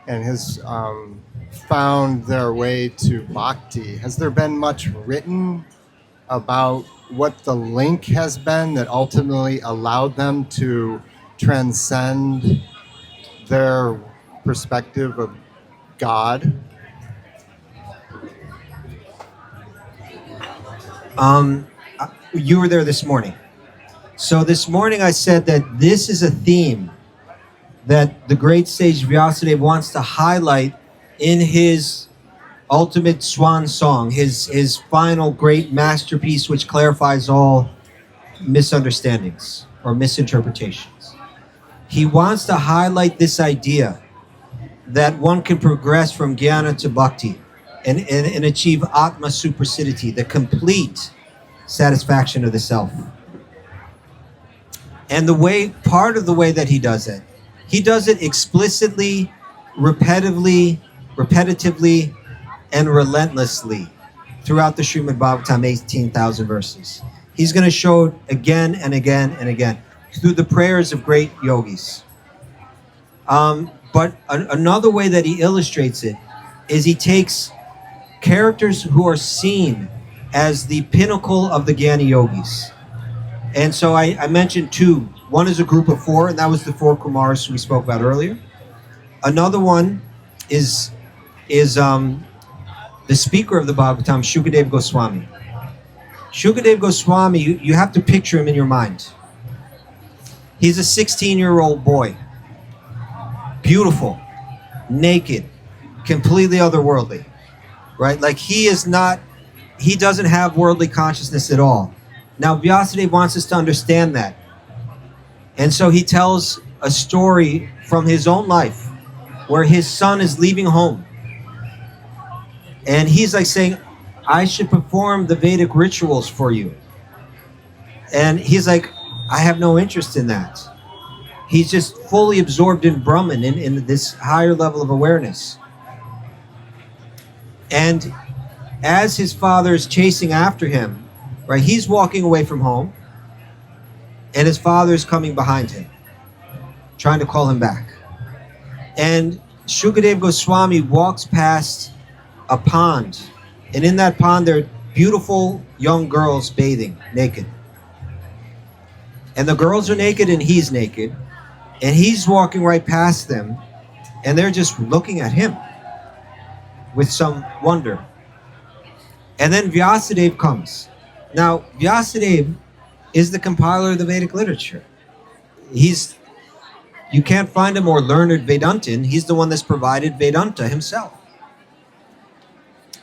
and has found their way to Bhakti, has there been much written about what the link has been that ultimately allowed them to transcend their perspective of God? You were there this morning. So this morning I said that this is a theme that the great sage Vyasadeva wants to highlight in his ultimate swan song, his final great masterpiece, which clarifies all misunderstandings or misinterpretations. He wants to highlight this idea that one can progress from jnana to bhakti and achieve atma supersidity, the complete satisfaction of the self. And part of the way that he does it explicitly, repetitively, and relentlessly throughout the Srimad Bhagavatam, 18,000 verses. He's going to show it again and again and again through the prayers of great yogis. But another way that he illustrates it is he takes characters who are seen as the pinnacle of the Jnana yogis. And so I mentioned two. One is a group of four, and that was the four Kumars we spoke about earlier. Another one is the speaker of the Bhagavatam, Shukadeva Goswami. Shukadeva Goswami, you have to picture him in your mind. He's a 16-year-old boy. Beautiful, naked, completely otherworldly, right? Like he doesn't have worldly consciousness at all. Now, Vyasadeva wants us to understand that. And so he tells a story from his own life where his son is leaving home. And he's like saying, I should perform the Vedic rituals for you. And he's like, I have no interest in that. He's just fully absorbed in Brahman, in this higher level of awareness. And as his father is chasing after him, right, he's walking away from home, and his father is coming behind him, trying to call him back. And Shukadeva Goswami walks past a pond, and in that pond there are beautiful young girls bathing naked. And the girls are naked and he's naked. And he's walking right past them. And they're just looking at him with some wonder. And then Vyasadeva comes. Now, Vyasadeva is the compiler of the Vedic literature. You can't find a more learned Vedantin. He's the one that's provided Vedanta himself.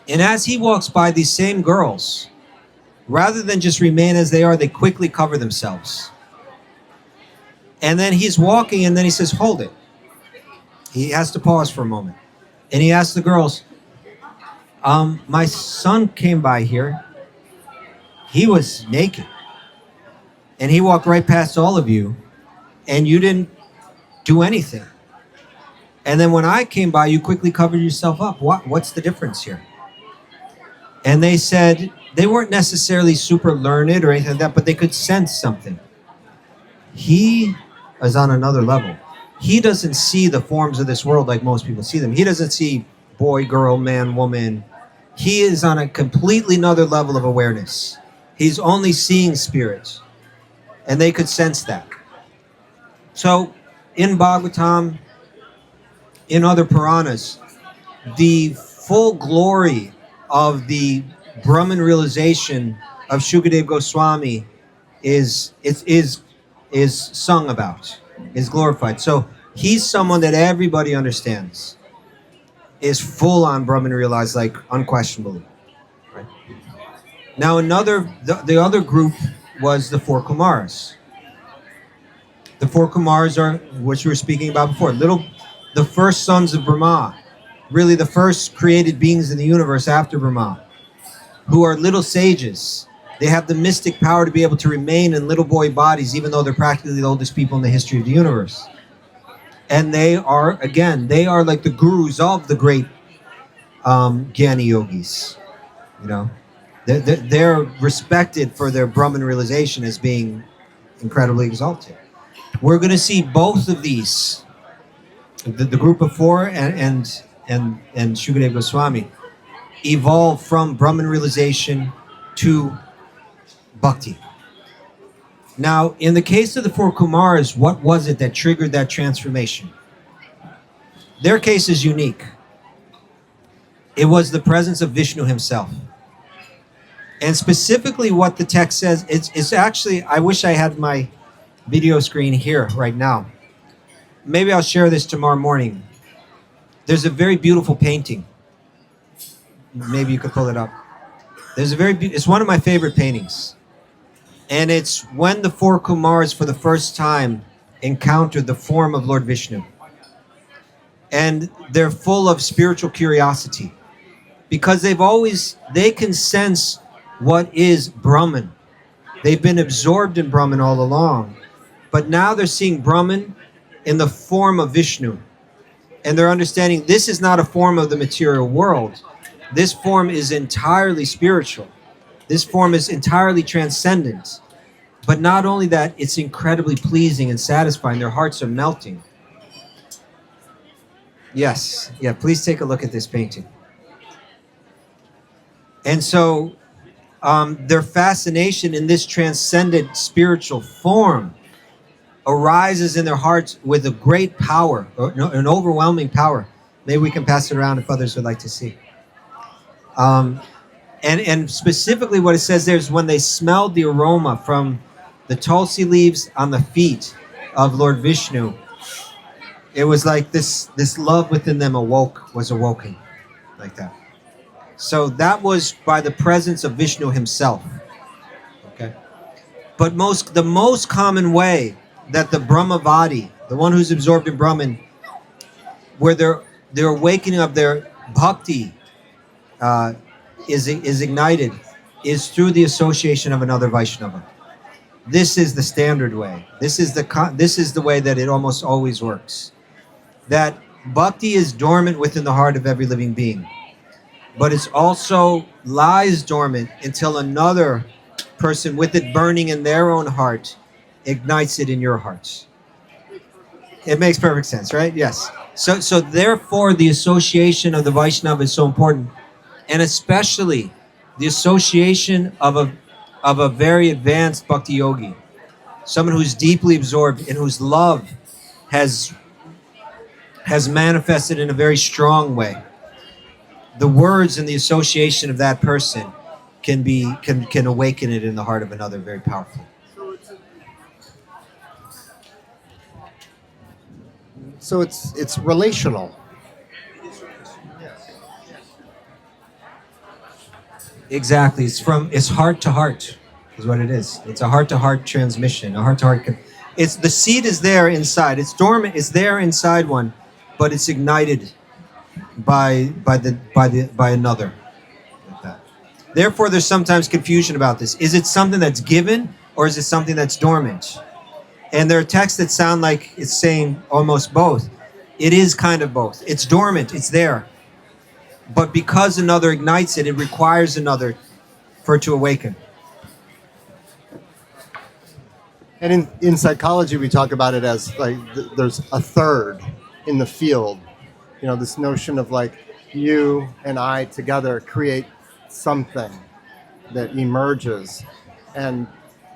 And as he walks by these same girls, rather than just remain as they are, they quickly cover themselves. And then he's walking, and then he says, hold it. He has to pause for a moment. And he asks the girls, my son came by here. He was naked. And he walked right past all of you, and you didn't do anything. And then when I came by, you quickly covered yourself up. What's the difference here? And they said they weren't necessarily super learned or anything like that, but they could sense something. He is on another level. He doesn't see the forms of this world like most people see them. He doesn't see boy, girl, man, woman. He is on a completely another level of awareness. He's only seeing spirits. And they could sense that. So in Bhagavatam, in other Puranas, the full glory of the Brahman realization of Shukadeva Goswami is sung about, is glorified. So he's someone that everybody understands, is full on Brahman realized, like unquestionably. Right? Now the other group was the four Kumaras. The four Kumaras are, which we were speaking about before, the first sons of Brahma, really the first created beings in the universe after Brahma, who are little sages. They have the mystic power to be able to remain in little boy bodies, even though they're practically the oldest people in the history of the universe. And they are like the gurus of the great jnana yogis. You know, they're respected for their Brahman realization as being incredibly exalted. We're going to see both of these, the group of four and Shukadeva Goswami, evolve from Brahman realization to Bhakti. Now, in the case of the four Kumaras, what was it that triggered that transformation? Their case is unique. It was the presence of Vishnu himself. And specifically what the text says, it's actually, I wish I had my video screen here right now. Maybe I'll share this tomorrow morning. There's a very beautiful painting. Maybe you could pull it up. It's one of my favorite paintings. And it's when the four Kumaras for the first time encountered the form of Lord Vishnu. And they're full of spiritual curiosity because they can sense what is Brahman. They've been absorbed in Brahman all along, but now they're seeing Brahman in the form of Vishnu. And they're understanding this is not a form of the material world. This form is entirely spiritual. This form is entirely transcendent. But not only that, it's incredibly pleasing and satisfying. Their hearts are melting. Yes. Yeah, please take a look at this painting. And so their fascination in this transcendent spiritual form arises in their hearts with a great power, an overwhelming power. Maybe we can pass it around if others would like to see. And specifically what it says there is when they smelled the aroma from the tulsi leaves on the feet of Lord Vishnu, it was like this love within them was awoken like that. So that was by the presence of Vishnu himself. Okay. But the most common way that the Brahmavadi, the one who's absorbed in Brahman, where they're awakening of their bhakti is ignited, is through the association of another Vaishnava. This is the standard way. This is the way that it almost always works. That bhakti is dormant within the heart of every living being, but it's also lies dormant until another person with it burning in their own heart ignites it in your hearts. It makes perfect sense, right? Yes. So therefore, the association of the Vaishnava is so important, and especially the association of a very advanced bhakti yogi. someone who's deeply absorbed and whose love has manifested in a very strong way, the words and the association of that person can awaken it in the heart of another very powerfully. So it's relational. Exactly. It's heart to heart is what it is. It's a heart to heart transmission. A heart to heart. It's the seed is there inside. It's dormant. It's there inside one, but it's ignited by another. Like that. Therefore, there's sometimes confusion about this. Is it something that's given or is it something that's dormant? And there are texts that sound like it's saying almost both. It is kind of both. It's dormant. It's there. But because another ignites it, it requires another for it to awaken. And in psychology, we talk about it as like there's a third in the field. You know, this notion of like you and I together create something that emerges. And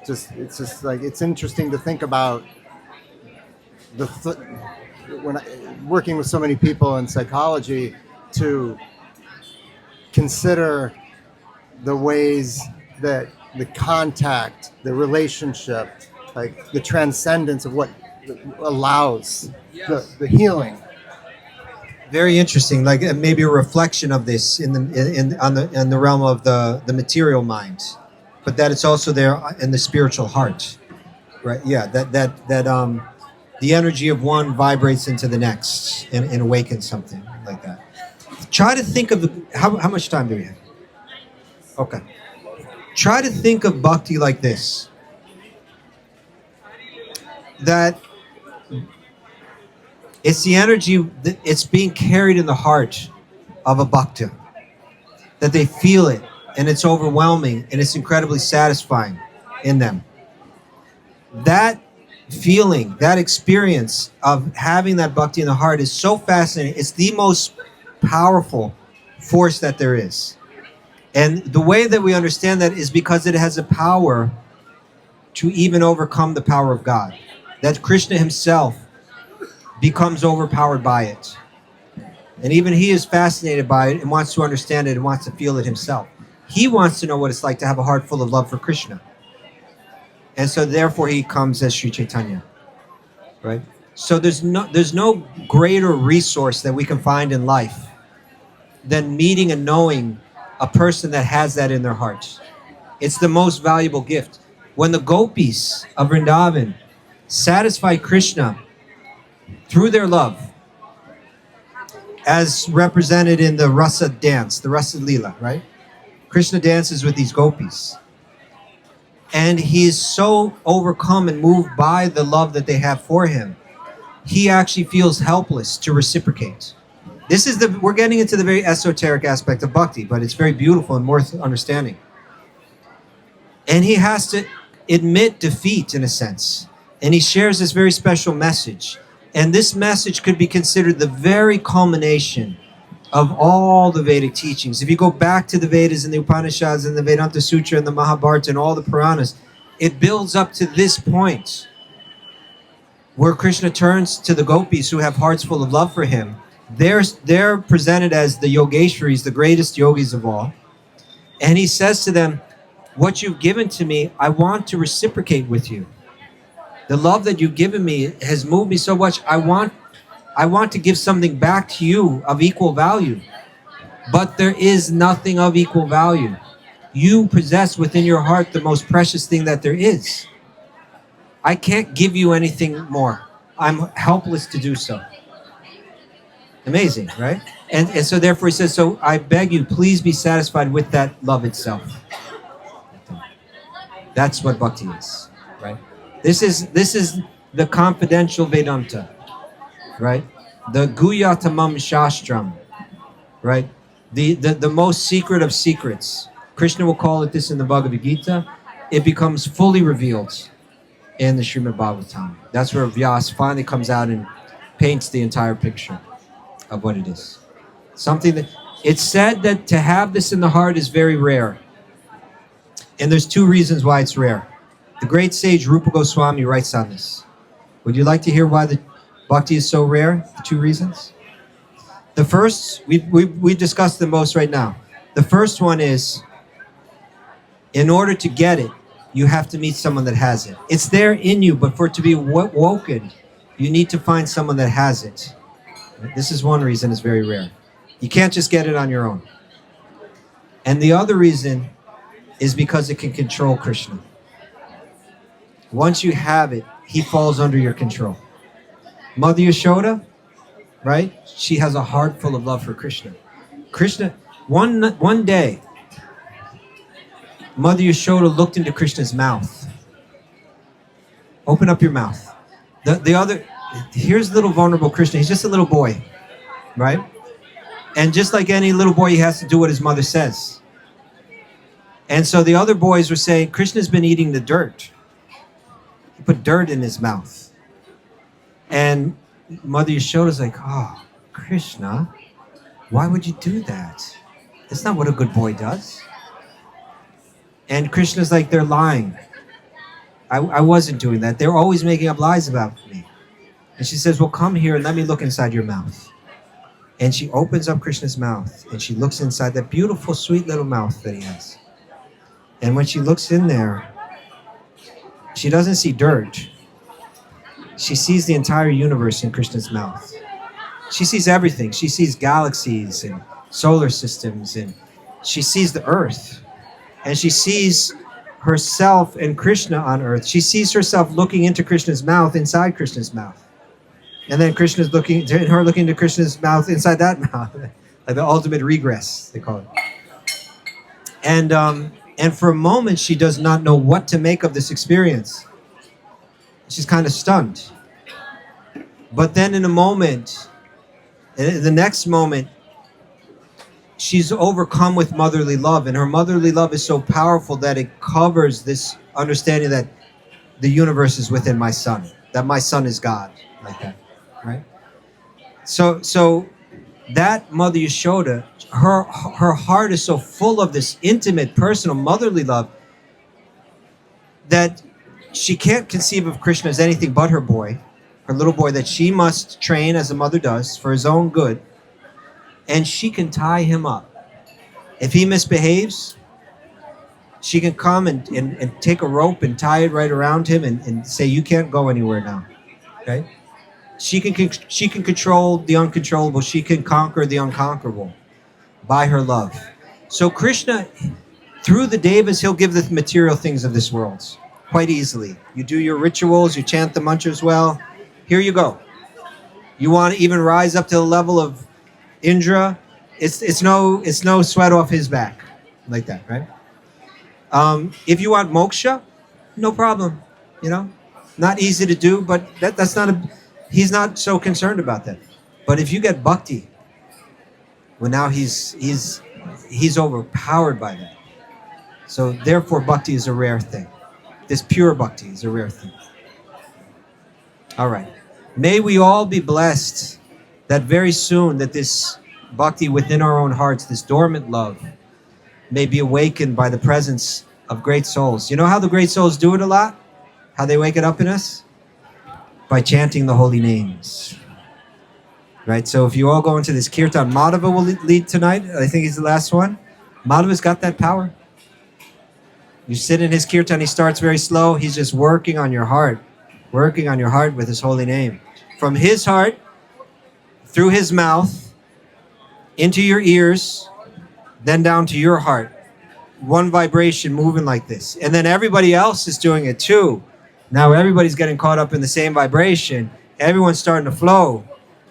it's just like, it's interesting to think about when working with so many people in psychology, to consider the ways that the contact, the relationship, like the transcendence of what allows the healing. Very interesting. Like maybe a reflection of this in the realm of the material mind, but that it's also there in the spiritual heart, right? Yeah. That the energy of one vibrates into the next and awakens something like that. Try to think of how much time do we have? Okay. Try to think of bhakti like this. That it's the energy that it's being carried in the heart of a bhakta. That they feel it and it's overwhelming and it's incredibly satisfying in them. That feeling, that experience of having that bhakti in the heart is so fascinating. It's the most powerful force that there is. And the way that we understand that is because it has a power to even overcome the power of God. That Krishna himself becomes overpowered by it. And even he is fascinated by it and wants to understand it and wants to feel it himself. He wants to know what it's like to have a heart full of love for Krishna. And so therefore he comes as Sri Chaitanya. Right? So there's no greater resource that we can find in life than meeting and knowing a person that has that in their hearts. It's the most valuable gift. When the gopis of Vrindavan satisfy Krishna through their love, as represented in the Rasa dance, the Rasa Leela, right? Krishna dances with these gopis. And he is so overcome and moved by the love that they have for him. He actually feels helpless to reciprocate. We're getting into the very esoteric aspect of bhakti, but it's very beautiful and worth understanding. And he has to admit defeat in a sense. And he shares this very special message. And this message could be considered the very culmination of all the Vedic teachings. If you go back to the Vedas and the Upanishads and the Vedanta Sutra and the Mahabharata and all the Puranas, it builds up to this point where Krishna turns to the gopis who have hearts full of love for him. They're presented as the Yogeshwaris, the greatest yogis of all. And he says to them, what you've given to me, I want to reciprocate with you. The love that you've given me has moved me so much. I want to give something back to you of equal value. But there is nothing of equal value. You possess within your heart the most precious thing that there is. I can't give you anything more. I'm helpless to do so. Amazing, right? And so therefore he says, so I beg you, please be satisfied with that love itself. That's what bhakti is, right? This is the confidential Vedanta, right? The Guhyatamam Shastram, right? The most secret of secrets. Krishna will call it this in the Bhagavad Gita. It becomes fully revealed in the Srimad Bhagavatam. That's where Vyas finally comes out and paints the entire picture of what it is. Something that it's said that to have this in the heart is very rare. And there's two reasons why it's rare. The great sage Rupa Goswami writes on this. Would you like to hear why the bhakti is so rare? The 2 reasons. The first, we discussed the most right now. The first one is, in order to get it, you have to meet someone that has it. It's there in you, but for it to be woken, you need to find someone that has it. This is one reason it's very rare. You can't just get it on your own. And the other reason is because it can control Krishna. Once you have it, he falls under your control. Mother Yashoda, right? She has a heart full of love for Krishna. Krishna, one day, Mother Yashoda looked into Krishna's mouth. Open up your mouth. Here's little vulnerable Krishna. He's just a little boy, right? And just like any little boy, he has to do what his mother says. And so the other boys were saying, Krishna's been eating the dirt. He put dirt in his mouth. And Mother Yashoda's like, oh, Krishna, why would you do that? That's not what a good boy does. And Krishna's like, they're lying. I wasn't doing that. They're always making up lies about me. And she says, well, come here and let me look inside your mouth. And she opens up Krishna's mouth and she looks inside that beautiful, sweet little mouth that he has. And when she looks in there, she doesn't see dirt. She sees the entire universe in Krishna's mouth. She sees everything. She sees galaxies and solar systems, and she sees the earth. And she sees herself and Krishna on earth. She sees herself looking into Krishna's mouth, inside Krishna's mouth. And then Krishna's looking into Krishna's mouth inside that mouth. Like the ultimate regress, they call it. And for a moment, she does not know what to make of this experience. She's kind of stunned. But then in a moment, the next moment, she's overcome with motherly love. And her motherly love is so powerful that it covers this understanding that the universe is within my son, that my son is God, like that, right? So that Mother Yashoda, her heart is so full of this intimate, personal, motherly love that she can't conceive of Krishna as anything but her boy, her little boy that she must train as a mother does for his own good. And she can tie him up. If he misbehaves, she can come and take a rope and tie it right around him and say, you can't go anywhere now, okay? She can control the uncontrollable. She can conquer the unconquerable by her love. So Krishna, through the devas, he'll give the material things of this world quite easily. You do your rituals, you chant the mantras well. Here you go. You want to even rise up to the level of Indra? It's no sweat off his back, like that, right? If you want moksha, no problem. You know, not easy to do, but that's not he's not so concerned about that. But if you get bhakti, well, now he's overpowered by that. So therefore, bhakti is a rare thing. This pure bhakti is a rare thing. All right. May we all be blessed that very soon that this bhakti within our own hearts, this dormant love, may be awakened by the presence of great souls. You know how the great souls do it a lot? How they wake it up in us? By chanting the holy names. Right? So if you all go into this Kirtan, Madhava will lead tonight. I think he's the last one. Madhava's got that power. You sit in his Kirtan, he starts very slow. He's just working on your heart with his holy name. From his heart, through his mouth, into your ears, then down to your heart. One vibration moving like this. And then everybody else is doing it too. Now everybody's getting caught up in the same vibration. Everyone's starting to flow,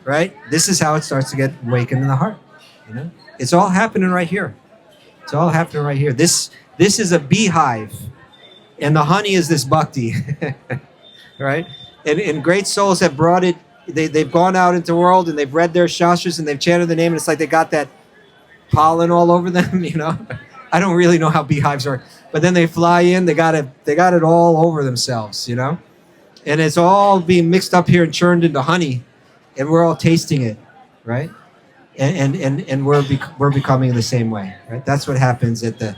right? This is how it starts to get awakened in the heart. You know, it's all happening right here. It's all happening right here. This is a beehive, and the honey is this bhakti, right? And great souls have brought it. They've gone out into the world and they've read their shastras and they've chanted the name, and it's like they got that pollen all over them. You know, I don't really know how beehives work, but then they fly in. They got it all over themselves. You know, and it's all being mixed up here and churned into honey, and we're all tasting it, right? And we're becoming the same way, right? That's what happens at the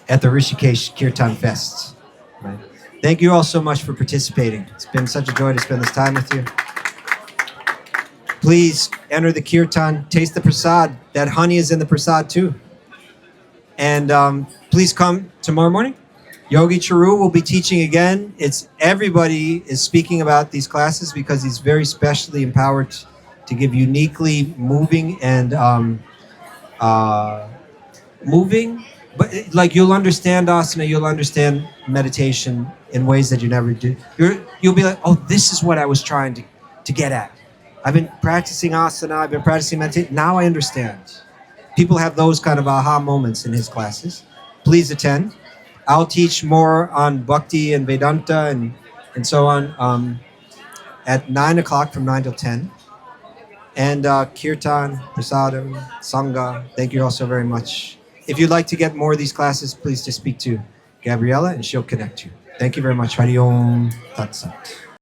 at the Rishikesh Kirtan Fest. Right? Thank you all so much for participating. It's been such a joy to spend this time with you. Please enter the Kirtan, taste the prasad. That honey is in the prasad too. And please come tomorrow morning. Yogi Charu will be teaching again. Everybody is speaking about these classes because he's very specially empowered to give uniquely moving and moving, but like you'll understand asana, you'll understand meditation in ways that you never do. You'll be like, oh, this is what I was trying to get at. I've been practicing asana, I've been practicing meditation. Now I understand. People have those kind of aha moments in his classes. Please attend. I'll teach more on Bhakti and Vedanta and so on at 9 o'clock from 9 till 10. And Kirtan, Prasadam, Sangha, thank you all so very much. If you'd like to get more of these classes, please just speak to Gabriella and she'll connect you. Thank you very much. Hari Om Tat Sat.